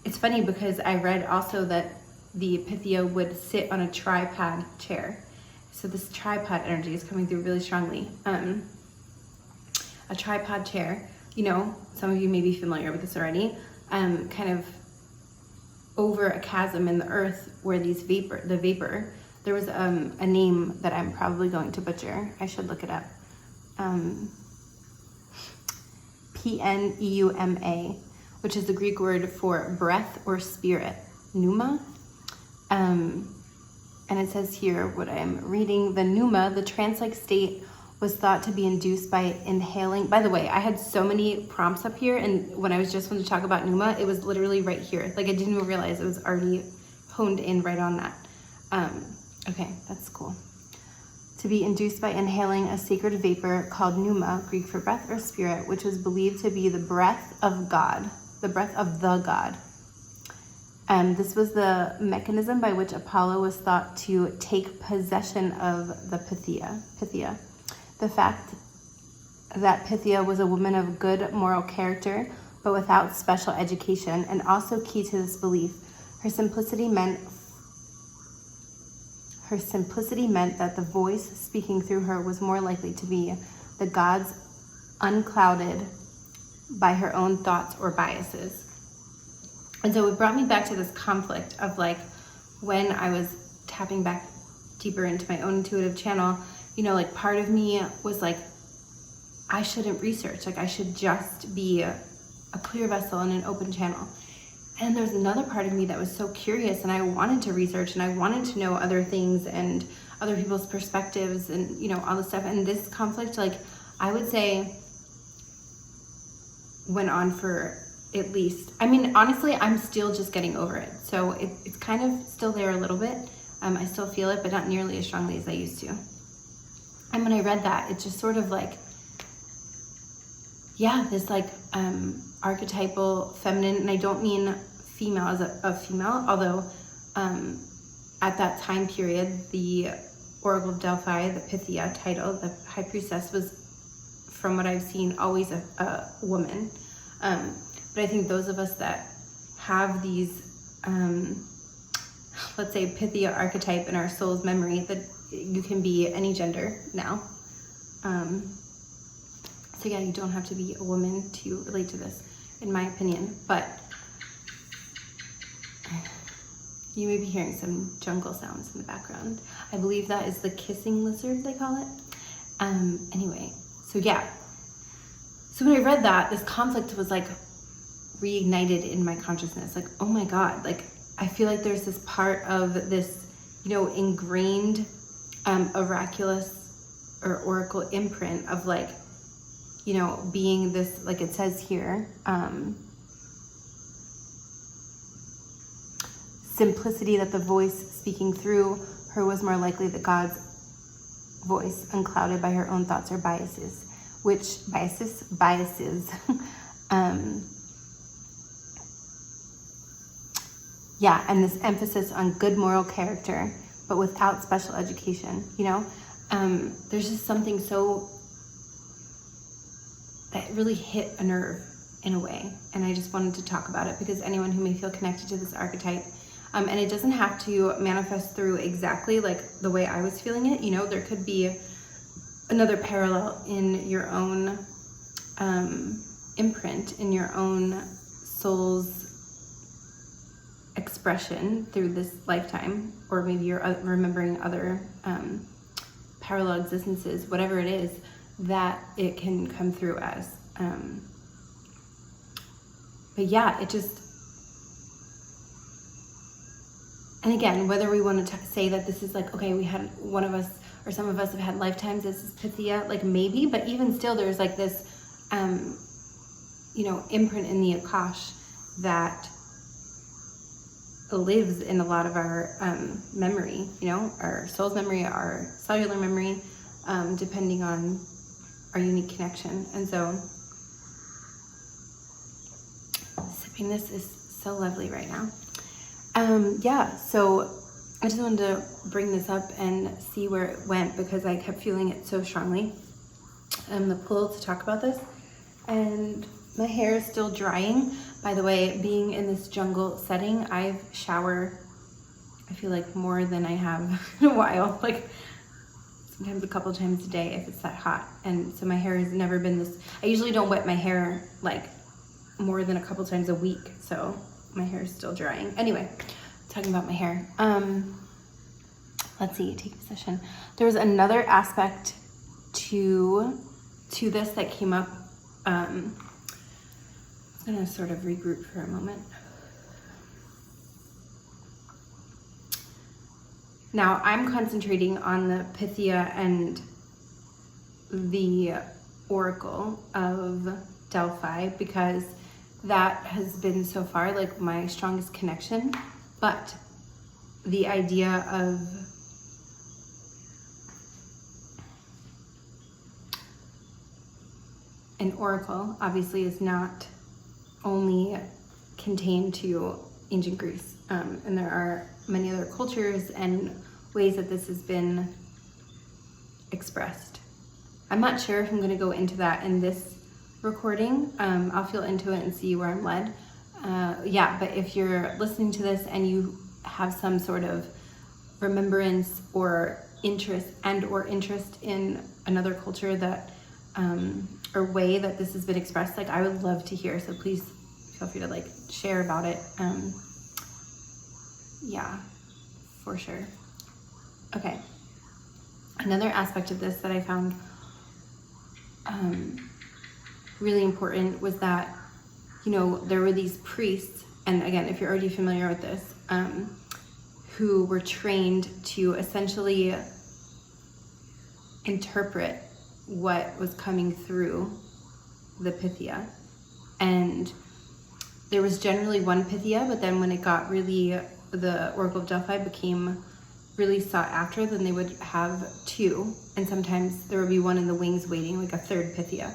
it's funny because I read also that the Pythia would sit on a tripod chair. So this tripod energy is coming through really strongly. A tripod chair, you know, some of you may be familiar with this already, kind of over a chasm in the earth where the vapor, there was a name that I'm probably going to butcher. I should look it up. Pneuma, which is the Greek word for breath or spirit, pneuma. And it says here, what I'm reading, the pneuma, the trance-like state, was thought to be induced by inhaling. By the way, I had so many prompts up here, and when I was just going to talk about pneuma, it was literally right here. Like I didn't even realize it was already honed in right on that. Okay, that's cool. To be induced by inhaling a sacred vapor called pneuma, Greek for breath or spirit, which was believed to be the breath of God, the breath of the God. This was the mechanism by which Apollo was thought to take possession of the Pythia. The fact that Pythia was a woman of good moral character, but without special education, and also key to this belief, her simplicity meant that the voice speaking through her was more likely to be the gods unclouded by her own thoughts or biases. And so it brought me back to this conflict of like when I was tapping back deeper into my own intuitive channel, you know, like part of me was like, I shouldn't research, like I should just be a clear vessel and an open channel. And there's another part of me that was so curious and I wanted to research and I wanted to know other things and other people's perspectives and, you know, all this stuff. And this conflict, like I would say, went on for at least, I mean, honestly, I'm still just getting over it. So it's kind of still there a little bit. I still feel it, but not nearly as strongly as I used to. And when I read that, it just sort of like, yeah, this like archetypal feminine, and I don't mean female as a female, although at that time period, the Oracle of Delphi, the Pythia title, the High Priestess was, from what I've seen, always a woman. But I think those of us that have these, let's say Pythia archetype in our soul's memory, that you can be any gender now. So yeah, you don't have to be a woman to relate to this, in my opinion, but you may be hearing some jungle sounds in the background. I believe that is the kissing lizard, they call it. Anyway, so yeah. So when I read that, this conflict was like reignited in my consciousness. Like, oh my God, like I feel like there's this part of this, you know, ingrained oraculous or oracle imprint of like, you know, being this, like it says here, simplicity that the voice speaking through her was more likely the God's voice, unclouded by her own thoughts or biases, which biases, yeah, and this emphasis on good moral character, but without special education, you know? There's just something so, that really hit a nerve in a way. And I just wanted to talk about it because anyone who may feel connected to this archetype, and it doesn't have to manifest through exactly like the way I was feeling it, you know, there could be another parallel in your own imprint, in your own soul's expression through this lifetime, or maybe you're remembering other parallel existences, whatever it is. that it can come through as. But yeah, it just, and again, whether we want to say that this is like, okay, we had one of us or some of us have had lifetimes, this is Pythia, like maybe, but even still there's like this, imprint in the Akash that lives in a lot of our memory, our soul's memory, our cellular memory, depending on our unique connection. And so sipping this is so lovely right now. So I just wanted to bring this up and see where it went because I kept feeling it so strongly. The pull to talk about this, and my hair is still drying. By the way, being in this jungle setting, I shower, I feel like more than I have in a while, like sometimes a couple times a day if it's that hot. And so my hair has never been this, I usually don't wet my hair like more than a couple times a week. So my hair is still drying. Anyway, talking about my hair. Let's see, take position. There was another aspect to this that came up. I'm gonna sort of regroup for a moment. Now I'm concentrating on the Pythia and the Oracle of Delphi because that has been so far like my strongest connection. But the idea of an oracle obviously is not only contained to ancient Greece, and there are many other cultures and ways that this has been expressed. I'm not sure if I'm going to go into that in this recording. I'll feel into it and see where I'm led. But if you're listening to this and you have some sort of remembrance or interest in another culture that or way that this has been expressed, like I would love to hear. So please feel free to like share about it. For sure. Okay. Another aspect of this that I found really important was that, there were these priests, and again, if you're already familiar with this, who were trained to essentially interpret what was coming through the Pythia. And there was generally one Pythia, but then when it got really, the Oracle of Delphi became really sought after, then they would have two, and sometimes there would be one in the wings waiting, like a third Pythia.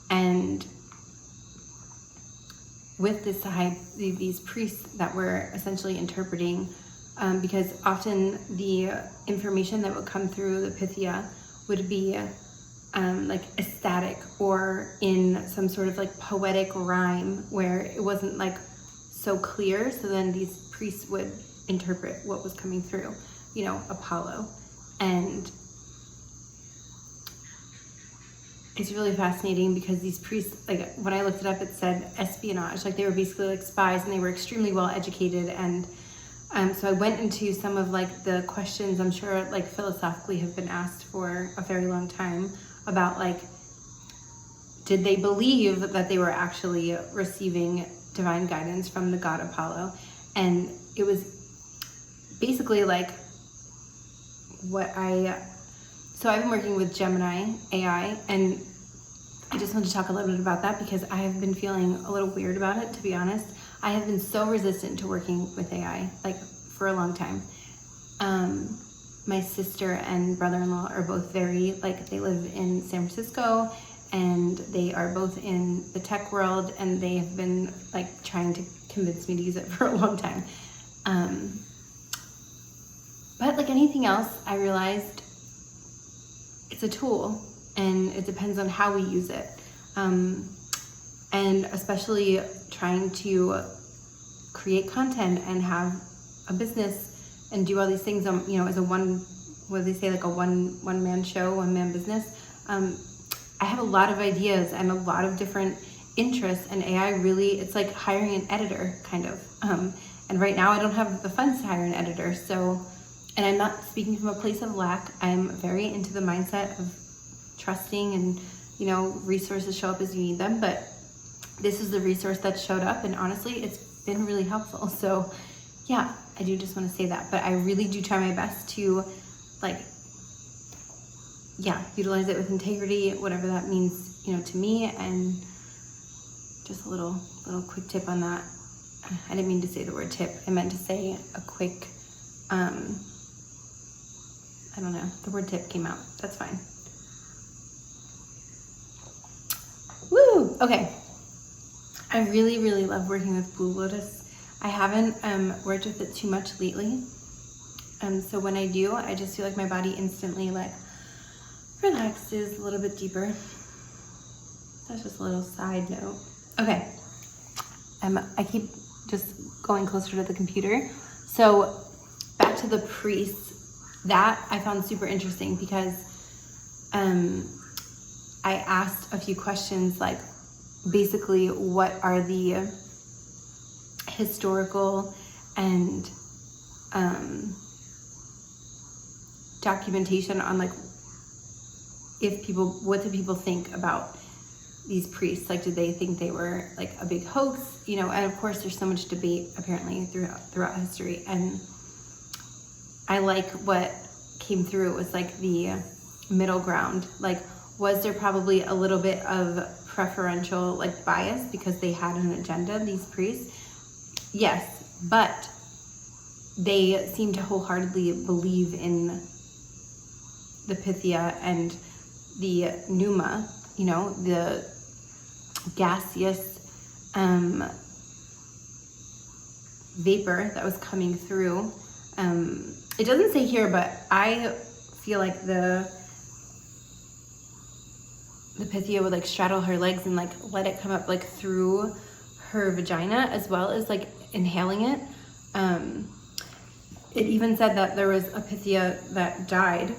And with these priests that were essentially interpreting, because often the information that would come through the Pythia would be like ecstatic or in some sort of like poetic rhyme where it wasn't like so clear. So then these priests would interpret what was coming through, Apollo. And it's really fascinating because these priests, like when I looked it up, it said espionage, like they were basically like spies and they were extremely well educated. And so I went into some of like the questions I'm sure like philosophically have been asked for a very long time about like, did they believe that they were actually receiving divine guidance from the god Apollo? And it was basically like so I've been working with Gemini AI, and I just want to talk a little bit about that because I have been feeling a little weird about it, to be honest. I have been so resistant to working with AI, like for a long time. My sister and brother-in-law are both very, like they live in San Francisco and they are both in the tech world, and they have been like trying to convince me to use it for a long time. But like anything else, I realized it's a tool and it depends on how we use it. And especially trying to create content and have a business and do all these things, as a one man show, one man business. I have a lot of ideas and a lot of different interests, and AI really, it's like hiring an editor kind of. And right now I don't have the funds to hire an editor. So, and I'm not speaking from a place of lack. I'm very into the mindset of trusting and, you know, resources show up as you need them. But this is the resource that showed up, and honestly, it's been really helpful. So yeah, I do just want to say that. But I really do try my best to, like, yeah, utilize it with integrity, whatever that means, you know, to me. And just a little quick tip on that. I didn't mean to say the word tip. I meant to say a quick, I don't know, the word tip came out. That's fine. Woo! Okay. I really, really love working with Blue Lotus. I haven't worked with it too much lately. So when I do, I just feel like my body instantly like relaxes a little bit deeper. That's just a little side note. Okay. I keep just going closer to the computer. So back to the priests, that I found super interesting because I asked a few questions, like basically what are the historical and documentation on, like, what do people think about these priests? Like, did they think they were like a big hoax? You know, and of course there's so much debate apparently throughout history, and I like what came through. It was like the middle ground. Like, was there probably a little bit of preferential like bias because they had an agenda, these priests? Yes, but they seem to wholeheartedly believe in the Pythia and the pneuma, you know, the gaseous vapor that was coming through. It doesn't say here, but I feel like the Pythia would like straddle her legs and like let it come up like through her vagina, as well as like inhaling it. It even said that there was a Pythia that died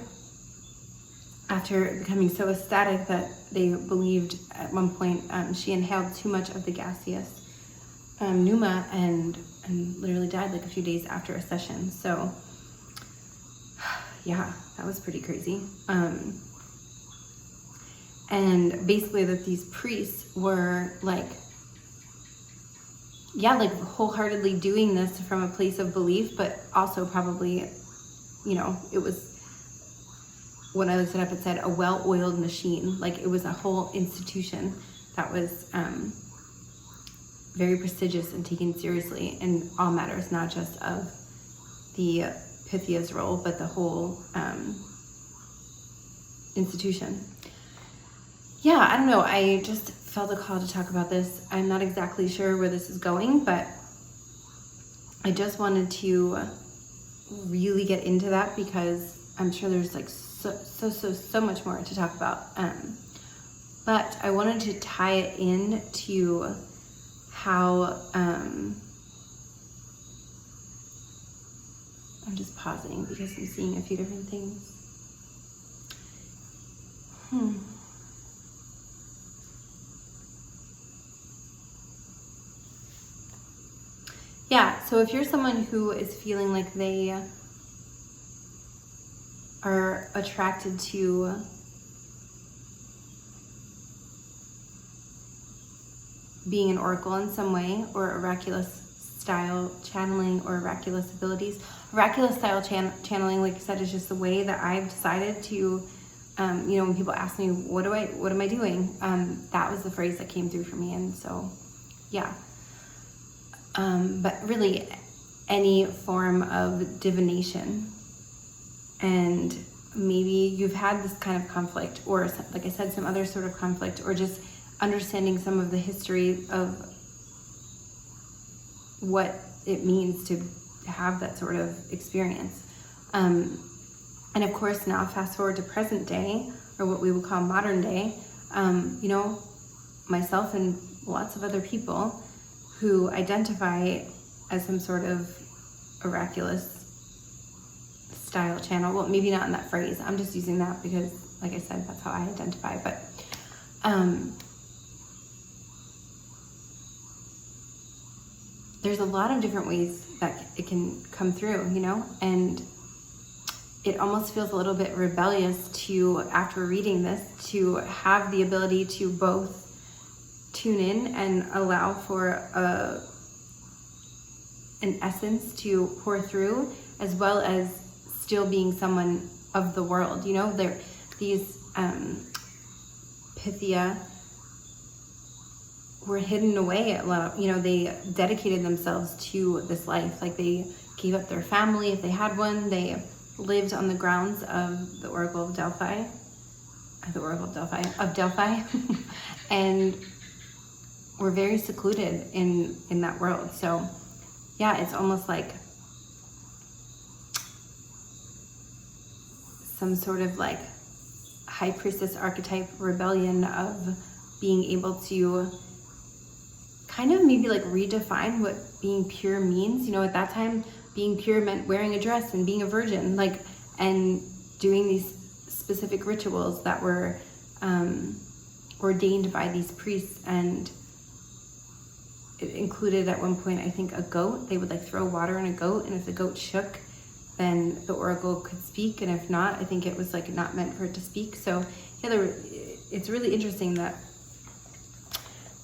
after becoming so ecstatic that they believed at one point she inhaled too much of the gaseous pneuma and literally died like a few days after a session. So yeah, that was pretty crazy. And basically that these priests were like, yeah, like wholeheartedly doing this from a place of belief, but also probably, you know, it was, when I looked it up, it said a well-oiled machine. Like, it was a whole institution that was very prestigious and taken seriously in all matters, not just of the Pythia's role, but the whole institution. Yeah, I don't know. I just felt a call to talk about this. I'm not exactly sure where this is going, but I just wanted to really get into that because I'm sure there's like so much more to talk about. But I wanted to tie it in to how, I'm just pausing because I'm seeing a few different things. Yeah, so if you're someone who is feeling like they are attracted to being an oracle in some way, or oraculous style channeling, or oraculous abilities. Oraculous style channeling, like I said, is just the way that I've decided to, you know, when people ask me, what am I doing? That was the phrase that came through for me. And so, yeah. But really any form of divination. And maybe you've had this kind of conflict, or like I said, some other sort of conflict, or just understanding some of the history of what it means to have that sort of experience. And of course, now fast forward to present day, or what we would call modern day, you know, myself and lots of other people who identify as some sort of oraculous style channel. Well, maybe not in that phrase. I'm just using that because, like I said, that's how I identify. But there's a lot of different ways that it can come through, you know? And it almost feels a little bit rebellious to, after reading this, to have the ability to both tune in and allow for an essence to pour through, as well as still being someone of the world. You know, these Pythia were hidden away a lot. You know, they dedicated themselves to this life. Like, they gave up their family if they had one. They lived on the grounds of the Oracle of Delphi, and were very secluded in that world. So yeah, it's almost like some sort of like high priestess archetype rebellion of being able to kind of maybe like redefine what being pure means. You know, at that time, being pure meant wearing a dress and being a virgin, like, and doing these specific rituals that were ordained by these priests. And it included at one point, I think, a goat. They would like throw water in a goat, and if the goat shook, then the oracle could speak, and if not, I think it was like not meant for it to speak. So yeah, it's really interesting that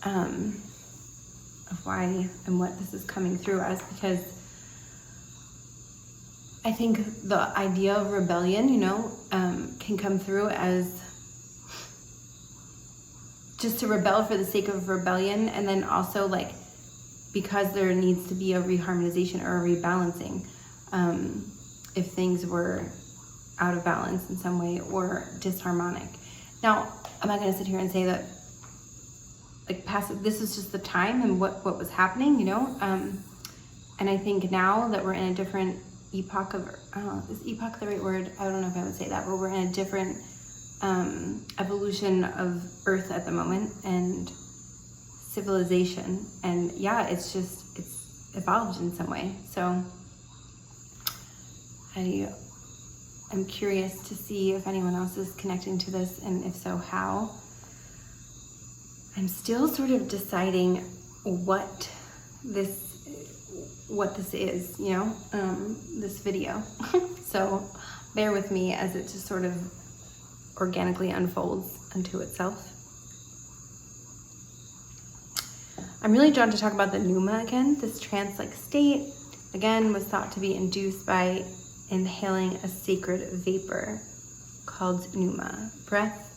of why and what this is coming through as, because I think the idea of rebellion, you know, can come through as just to rebel for the sake of rebellion, and then also like because there needs to be a reharmonization or a rebalancing if things were out of balance in some way or disharmonic. Now, I'm not going to sit here and say that like this is just the time and what was happening, you know, and I think now that we're in a different epoch of, I don't know, is epoch the right word? I don't know if I would say that, but we're in a different evolution of Earth at the moment, and civilization, and yeah, it's evolved in some way. So I'm curious to see if anyone else is connecting to this, and if so, how. I'm still sort of deciding what this is, you know, this video. So bear with me as it just sort of organically unfolds unto itself. I'm really drawn to talk about the pneuma again. This trance-like state, again, was thought to be induced by inhaling a sacred vapor called pneuma, breath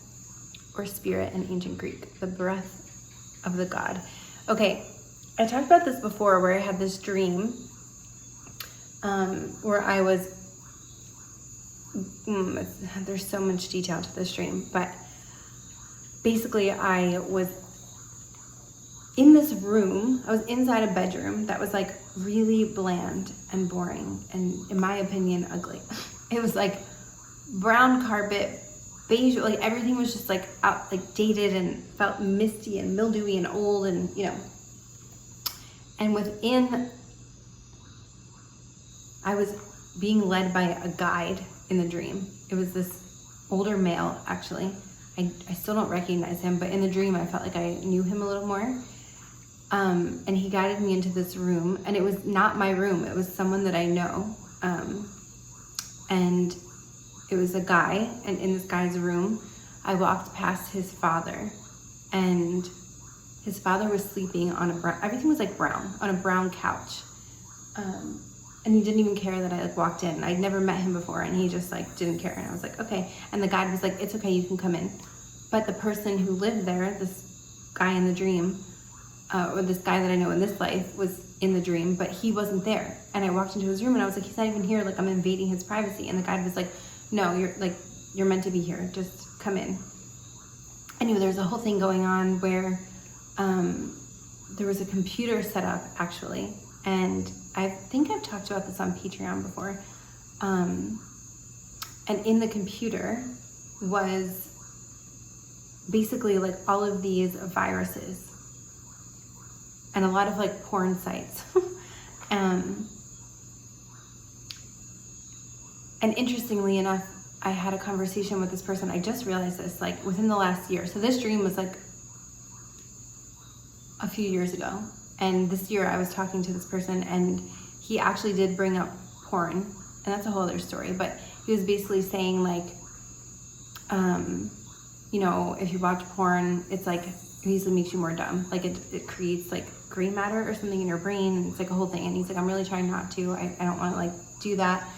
or spirit in ancient Greek, the breath of the god. Okay, I talked about this before, where I had this dream where I was, there's so much detail to this dream, but basically I was in this room. I was inside a bedroom that was like really bland and boring, and in my opinion, ugly. It was like brown carpet, beige, like everything was just like out, like dated, and felt misty and mildewy and old, and you know. And within, I was being led by a guide in the dream. It was this older male, actually. I still don't recognize him, but in the dream I felt like I knew him a little more. And he guided me into this room, and it was not my room. It was someone that I know. And it was a guy, and in this guy's room, I walked past his father, and his father was sleeping on a brown, everything was like brown, on a brown couch. And he didn't even care that I like walked in. I'd never met him before, and he just like didn't care. And I was like, okay. And the guide was like, it's okay, you can come in. But the person who lived there, this guy in the dream, or this guy that I know in this life, was in the dream, but he wasn't there. And I walked into his room, and I was like, he's not even here, like I'm invading his privacy. And the guide was like, no, you're meant to be here, just come in. Anyway, there's a whole thing going on where there was a computer set up, actually, and I think I've talked about this on Patreon before, and in the computer was basically like all of these viruses and a lot of like porn sites. And interestingly enough, I had a conversation with this person. I just realized this, like within the last year. So this dream was like a few years ago. And this year I was talking to this person, and he actually did bring up porn. and that's a whole other story, but he was basically saying like, you know, if you watch porn, it's like, it easily makes you more dumb. Like it creates like gray matter or something in your brain, and it's like a whole thing. And he's like, I'm really trying not to, I don't want to like do that.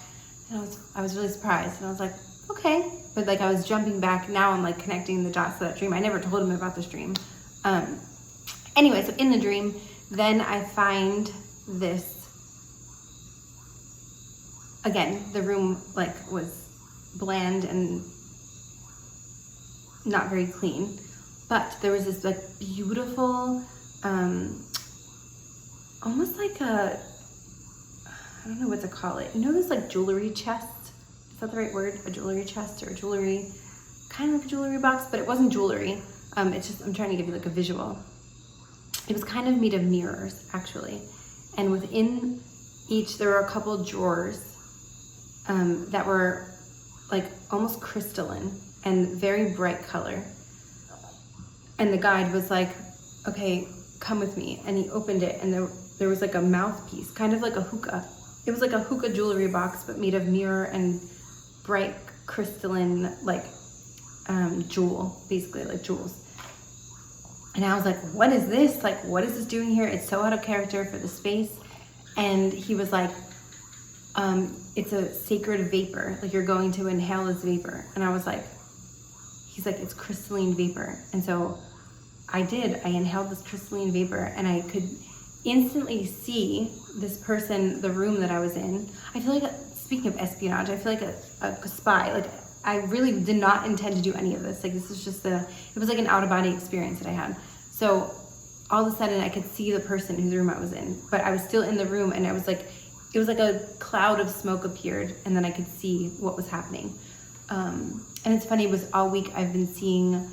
And I was really surprised, and I was like, okay. But like I was jumping back, now I'm like connecting the dots to that dream. I never told him about this dream. Anyway, so in the dream, then I find this, again, the room like was bland and not very clean, but there was this like beautiful, almost like a, I don't know what to call it. You know those like jewelry chests? Is that the right word? A jewelry chest or a jewelry, kind of like a jewelry box, but it wasn't jewelry. It's just, I'm trying to give you like a visual. It was kind of made of mirrors, actually. And within each, there were a couple drawers that were like almost crystalline and very bright color. And the guide was like, okay, come with me. And he opened it, and there was like a mouthpiece, kind of like a hookah. It was like a hookah jewelry box, but made of mirror and bright crystalline, like jewel, basically like jewels. And I was like, what is this? Like, what is this doing here? It's so out of character for the space. And he was like, it's a sacred vapor. Like, you're going to inhale this vapor. And I was like, he's like, it's crystalline vapor. And so I did. I inhaled this crystalline vapor, and I could instantly see this person, the room that I was in. I feel like, speaking of espionage, I feel like a spy. Like, I really did not intend to do any of this. Like, this was just it was like an out-of-body experience that I had. So all of a sudden I could see the person whose room I was in, but I was still in the room, and I was like, it was like a cloud of smoke appeared, and then I could see what was happening. And it's funny, it was all week I've been seeing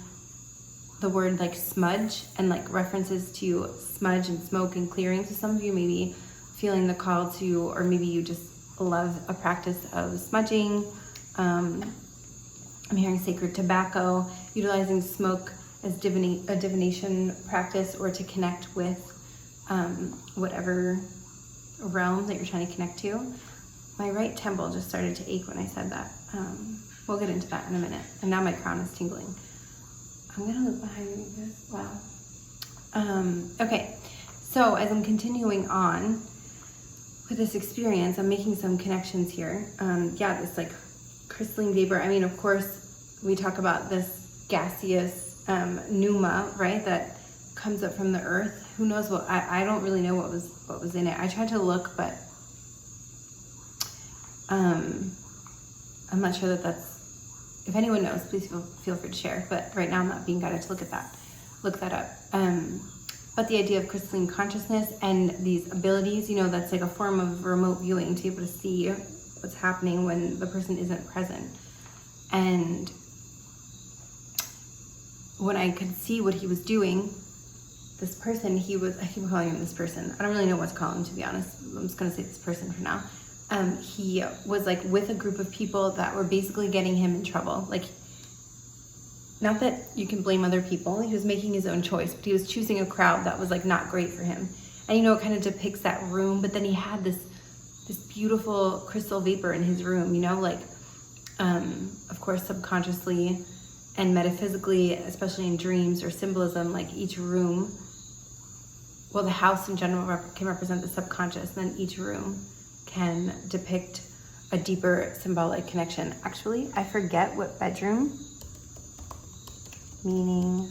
the word like smudge and like references to smudge and smoke and clearing. So some of you may be feeling the call to, or maybe you just love a practice of smudging. I'm hearing sacred tobacco, utilizing smoke as a divination practice, or to connect with whatever realm that you're trying to connect to. My right temple just started to ache when I said that. We'll get into that in a minute. And now my crown is tingling. I'm gonna look behind me, guys. Wow. Okay, so as I'm continuing on with this experience, I'm making some connections here. Yeah, this like crystalline vapor. I mean, of course, we talk about this gaseous pneuma, right? That comes up from the earth. Who knows what? I don't really know what was in it. I tried to look, but I'm not sure that that's. If anyone knows, please feel free to share. But right now, I'm not being guided to look that up. But the idea of crystalline consciousness and these abilities, you know, that's like a form of remote viewing, to be able to see what's happening when the person isn't present. And when I could see what he was doing, this person, I keep calling him this person. I don't really know what to call him, to be honest. I'm just gonna say this person for now. He was like with a group of people that were basically getting him in trouble. Like, not that you can blame other people. He was making his own choice, but he was choosing a crowd that was like not great for him. And you know, it kind of depicts that room, but then he had this beautiful crystal vapor in his room, you know, like, of course, subconsciously and metaphysically, especially in dreams or symbolism, like each room, well, the house in general can represent the subconscious, and then each room can depict a deeper symbolic connection. Actually, I forget what bedroom, meaning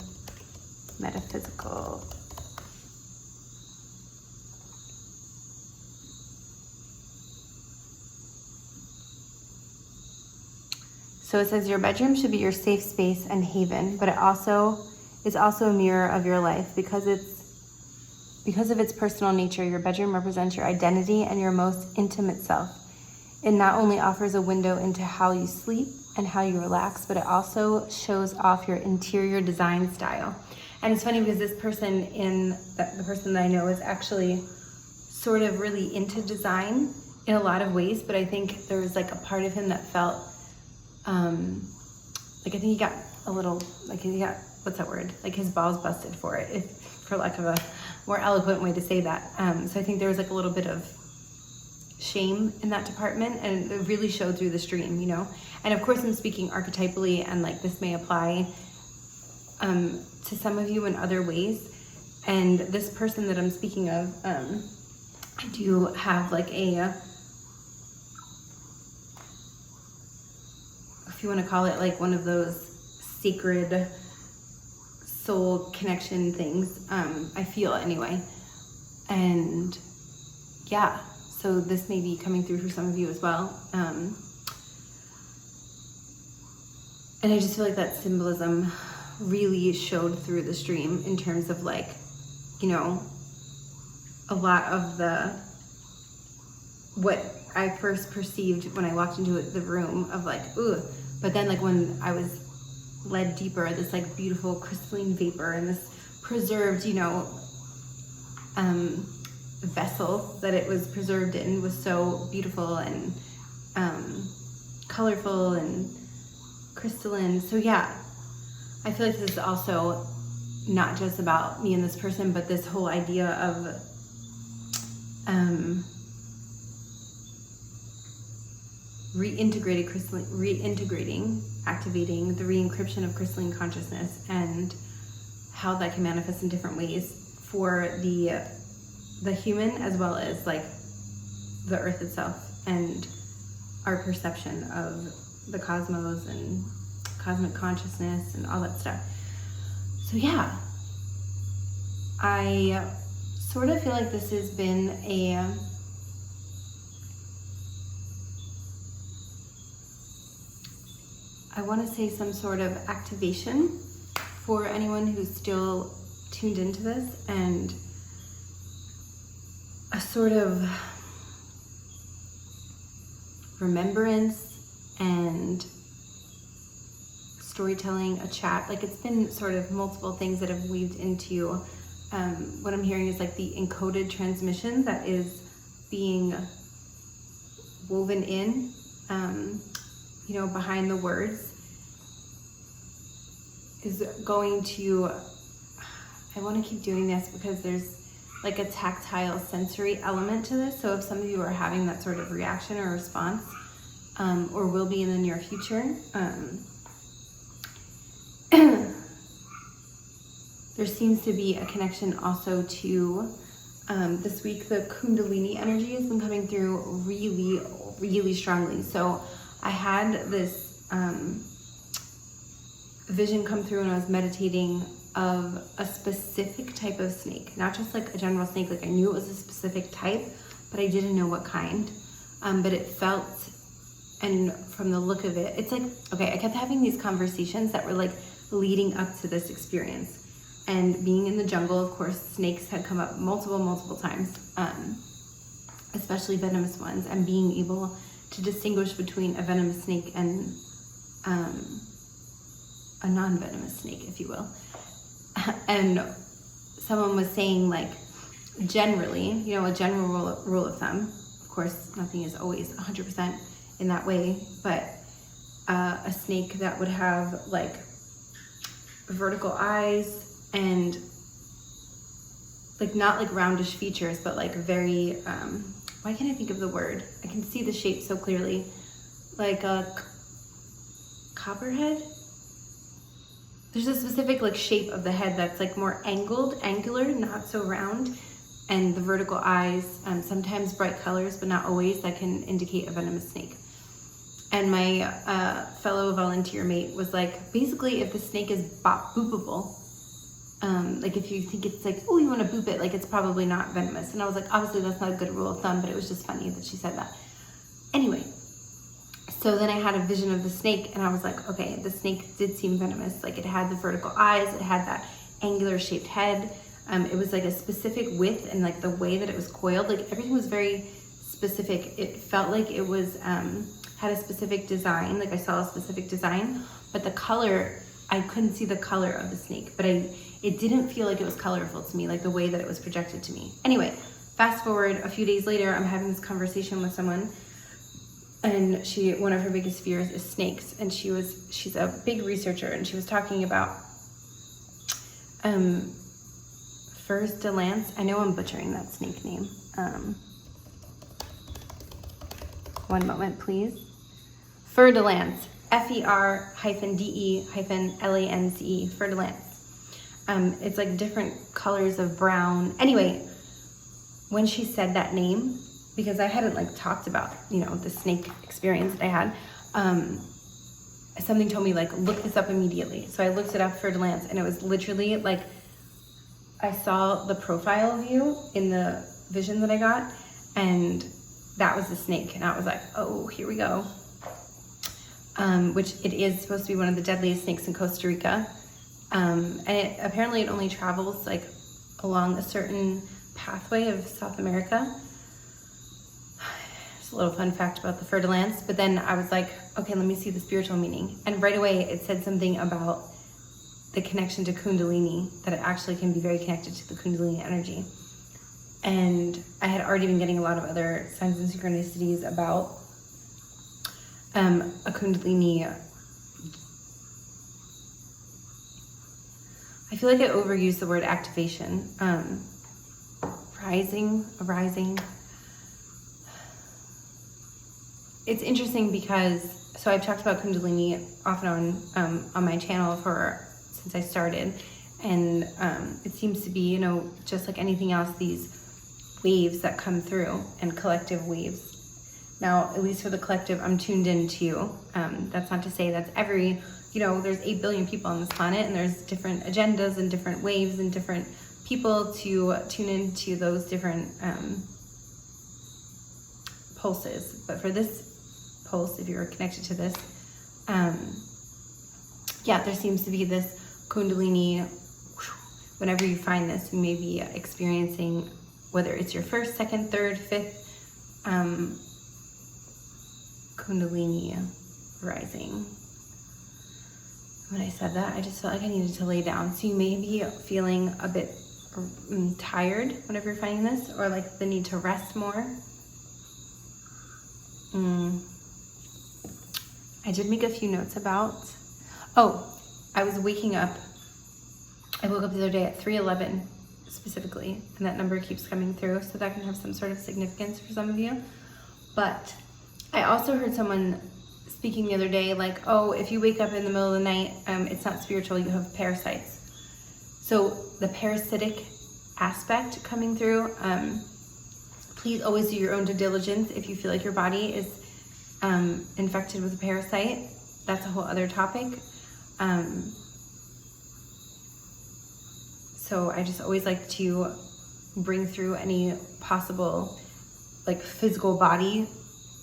metaphysical. So it says your bedroom should be your safe space and haven, but it is also a mirror of your life because of its personal nature. Your bedroom represents your identity and your most intimate self. It not only offers a window into how you sleep and how you relax, but it also shows off your interior design style. And it's funny because this person, the person that I know, is actually sort of really into design in a lot of ways, but I think there was like a part of him that felt like, I think he got a little, like, he got, what's that word? Like his balls busted for it, for lack of a more eloquent way to say that. So I think there was like a little bit of shame in that department, and it really showed through the stream, you know. And of course I'm speaking archetypally, and like this may apply to some of you in other ways. And this person that I'm speaking of, I do have like a, if you want to call it like one of those sacred soul connection things, I feel anyway. And yeah, so this may be coming through for some of you as well. And I just feel like that symbolism really showed through the stream in terms of like, you know, a lot of what I first perceived when I walked into the room of like, ooh, but then like when I was led deeper, this like beautiful crystalline vapor and this preserved, you know, vessel that it was preserved in was so beautiful and colorful and crystalline. So yeah, I feel like this is also not just about me and this person, but this whole idea of reintegrating, activating the re-encryption of crystalline consciousness, and how that can manifest in different ways for the human as well as like the earth itself and our perception of the cosmos and cosmic consciousness and all that stuff. So yeah, I sort of feel like this has been I want to say some sort of activation for anyone who's still tuned into this, and a sort of remembrance and storytelling, a chat. Like it's been sort of multiple things that have weaved into what I'm hearing is like the encoded transmission that is being woven in, you know, behind the words, is going to, I want to keep doing this because there's like a tactile sensory element to this. So if some of you are having that sort of reaction or response, or will be in the near future, there seems to be a connection also to this week. The Kundalini energy has been coming through really, really strongly. So I had this vision come through when I was meditating of a specific type of snake, not just like a general snake. Like I knew it was a specific type, but I didn't know what kind. But it felt, and from the look of it, it's like, okay, I kept having these conversations that were like leading up to this experience. And being in the jungle, of course, snakes had come up multiple times, especially venomous ones, and being able to distinguish between a venomous snake and a non-venomous snake, if you will. And someone was saying, like, generally, you know, a general rule of thumb, of course, nothing is always 100% in that way, but a snake that would have like vertical eyes and like not like roundish features, but like very, why can't I think of the word? I can see the shape so clearly. Like a copperhead? There's a specific like shape of the head that's like more angular, not so round. And the vertical eyes, sometimes bright colors, but not always, that can indicate a venomous snake. And my fellow volunteer mate was like, basically if the snake is boopable, like if you think it's like, oh, you want to boop it, like it's probably not venomous. And I was like, obviously that's not a good rule of thumb, but it was just funny that she said that. Anyway, so then I had a vision of the snake and I was like, okay, the snake did seem venomous. Like it had the vertical eyes, it had that angular shaped head. It was like a specific width, and like the way that it was coiled, like everything was very specific. It felt like it was, had a specific design, like I saw a specific design, but the color, I couldn't see the color of the snake, but it didn't feel like it was colorful to me, like the way that it was projected to me. Anyway, fast forward a few days later, I'm having this conversation with someone, and one of her biggest fears is snakes, and she's a big researcher, and she was talking about furs de lance. I know I'm butchering that snake name. One moment, please. Fer-de-lance. Fer-de-lance. Fer-de-lance. It's like different colors of brown. Anyway, when she said that name, because I hadn't like talked about, you know, the snake experience that I had, something told me like, look this up immediately. So I looked it up, fer-de-lance, and it was literally like, I saw the profile of you in the vision that I got, and that was the snake. And I was like, oh, here we go. Which it is supposed to be one of the deadliest snakes in Costa Rica. And apparently it only travels like along a certain pathway of South America. Just a little fun fact about the fer-de-lance. But then I was like, okay, let me see the spiritual meaning. And right away it said something about the connection to Kundalini, that it actually can be very connected to the Kundalini energy. And I had already been getting a lot of other signs and synchronicities about a Kundalini. I feel like I overused the word activation. Rising. It's interesting because, so I've talked about Kundalini off and on my channel since I started. And it seems to be, you know, just like anything else, these waves that come through, and collective waves. Now, at least for the collective I'm tuned into, that's not to say that's every, you know, there's 8 billion people on this planet, and there's different agendas and different waves and different people to tune into those different pulses. But for this pulse, if you're connected to this, yeah, there seems to be this Kundalini. Whenever you find this, you may be experiencing, whether it's your first, second, third, fifth Kundalini rising. When I said that, I just felt like I needed to lay down. So you may be feeling a bit tired whenever you're finding this, or like the need to rest more. I did make a few notes about, I was waking up. I woke up the other day at 3:11 specifically, and that number keeps coming through, so that can have some sort of significance for some of you. But I also heard someone speaking the other day, like, oh, if you wake up in the middle of the night, it's not spiritual, you have parasites. So the parasitic aspect coming through, please always do your own due diligence if you feel like your body is infected with a parasite. That's a whole other topic. So I just always like to bring through any possible like physical body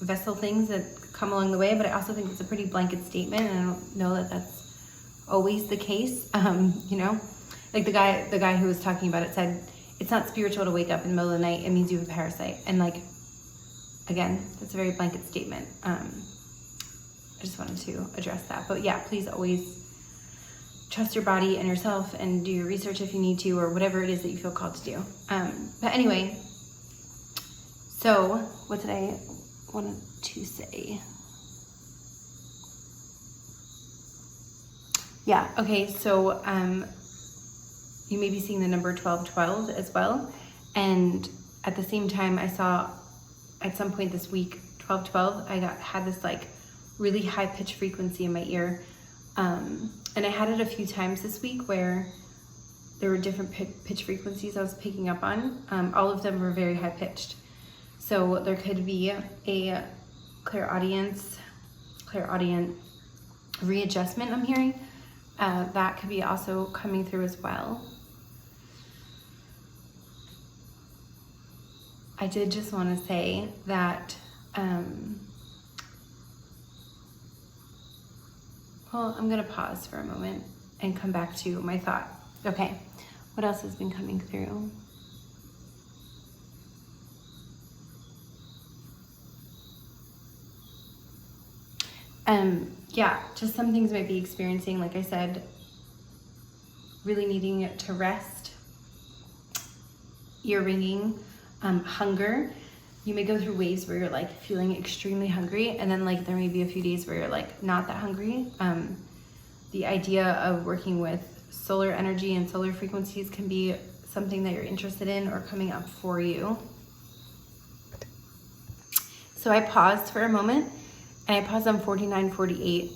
vessel things that come along the way, but I also think it's a pretty blanket statement, and I don't know that that's always the case. You know, like the guy who was talking about it said, it's not spiritual to wake up in the middle of the night, it means you have a parasite. And like, again, that's a very blanket statement. I just wanted to address that. But yeah, please always trust your body and yourself, and do your research if you need to, or whatever it is that you feel called to do. But anyway, so what did I want to say? Yeah, okay, so you may be seeing the number 1212 as well. And at the same time, I saw at some point this week, 1212, I had this like really high pitch frequency in my ear. And I had it a few times this week where there were different pitch frequencies I was picking up on. All of them were very high pitched. So there could be a clairaudient readjustment I'm hearing. That could be also coming through as well. I did just want to say that, well, I'm going to pause for a moment and come back to my thought. Okay, what else has been coming through? Yeah, just some things might be experiencing, like I said, really needing to rest, ear ringing, hunger. You may go through waves where you're like feeling extremely hungry, and then like there may be a few days where you're like not that hungry. The idea of working with solar energy and solar frequencies can be something that you're interested in or coming up for you. So So I paused for a moment, and I paused on 49:48,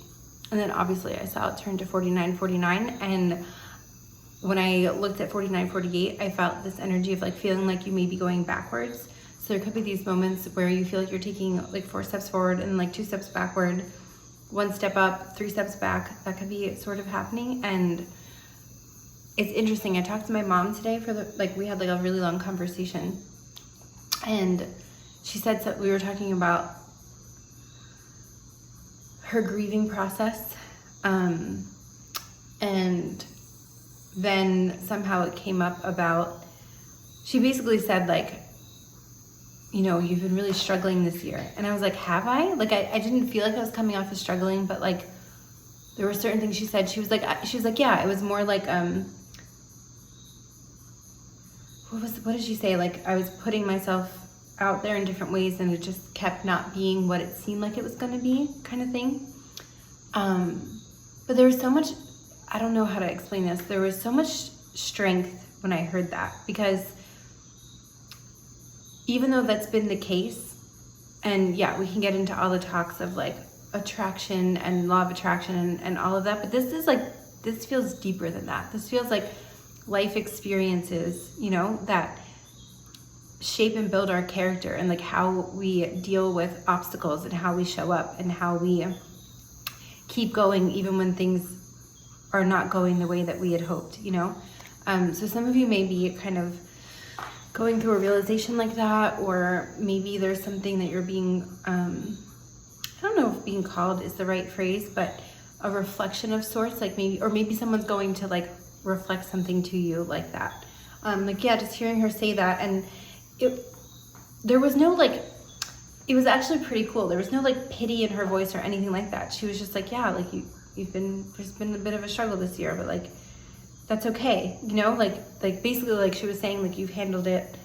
and then obviously I saw it turn to 49:49, and when I looked at 49:48, I felt this energy of like feeling like you may be going backwards. So there could be these moments where you feel like you're taking like 4 steps forward and like 2 steps backward, 1 step up, 3 steps back. That could be sort of happening. And it's interesting. I talked to my mom today we had like a really long conversation, and she said, so we were talking about her grieving process, and then somehow it came up about, she basically said like, you know, you've been really struggling this year. And I was like, have I? Like, I didn't feel like I was coming off as struggling, but like, there were certain things she said. She was like, yeah, it was more like, what did she say? Like, I was putting myself out there in different ways, and it just kept not being what it seemed like it was going to be, kind of thing. But there was so much, I don't know how to explain this. There was so much strength when I heard that, because even though that's been the case, and yeah, we can get into all the talks of like attraction and law of attraction and all of that, but this feels deeper than that. This feels like life experiences, you know, that shape and build our character, and like how we deal with obstacles, and how we show up, and how we keep going even when things are not going the way that we had hoped, you know? So some of you may be kind of going through a realization like that, or maybe there's something that you're being, I don't know if being called is the right phrase, but a reflection of sorts, like maybe someone's going to like reflect something to you like that. Like, yeah, just hearing her say that, and there was no like, it was actually pretty cool. There was no like pity in her voice or anything like that. She was just like, yeah, like there's been a bit of a struggle this year, but like, that's okay, you know, like basically like she was saying, like, you've handled it,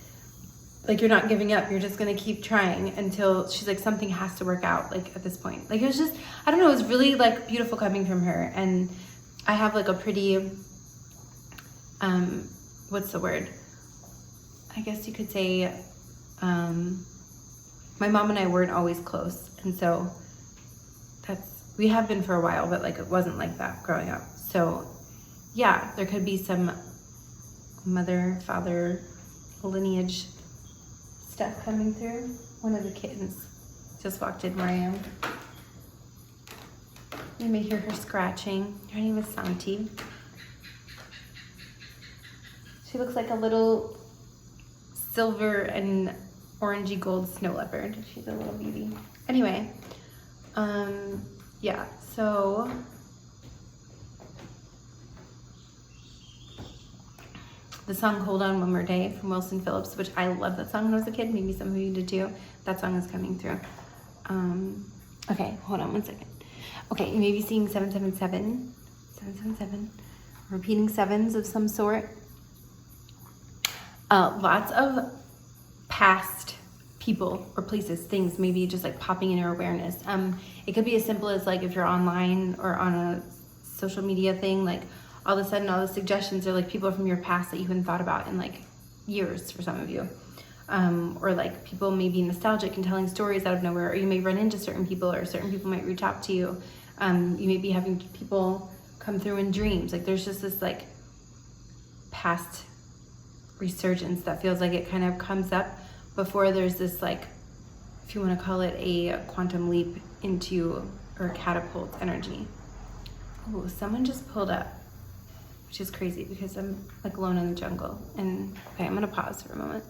like you're not giving up, you're just gonna keep trying until, she's like, something has to work out, like at this point. Like, it was just, I don't know, it was really like beautiful coming from her. And I have like a pretty, what's the word? I guess you could say, my mom and I weren't always close. And so we have been for a while, but like, it wasn't like that growing up. So yeah, there could be some mother, father, lineage stuff coming through. One of the kittens just walked in where I am. You may hear her scratching. Her name is Santi. She looks like a little silver and orangey gold snow leopard. She's a little beauty. Anyway, yeah, so the song Hold On One More Day from Wilson Phillips, which I loved that song when I was a kid. Maybe some of you did too. That song is coming through. Okay, hold on one second. Okay, you may be seeing 777, 777, repeating sevens of some sort. Lots of past people or places, things, maybe just like popping in your awareness. It could be as simple as like if you're online or on a social media thing, like all of a sudden all the suggestions are like people from your past that you haven't thought about in like years for some of you. Or like people may be nostalgic and telling stories out of nowhere, or you may run into certain people, or certain people might reach out to you. You may be having people come through in dreams. Like there's just this like past resurgence that feels like it kind of comes up before there's this like, if you want to call it a quantum leap into, or catapult energy. Oh, someone just pulled up, which is crazy because I'm like alone in the jungle. And okay, I'm gonna pause for a moment.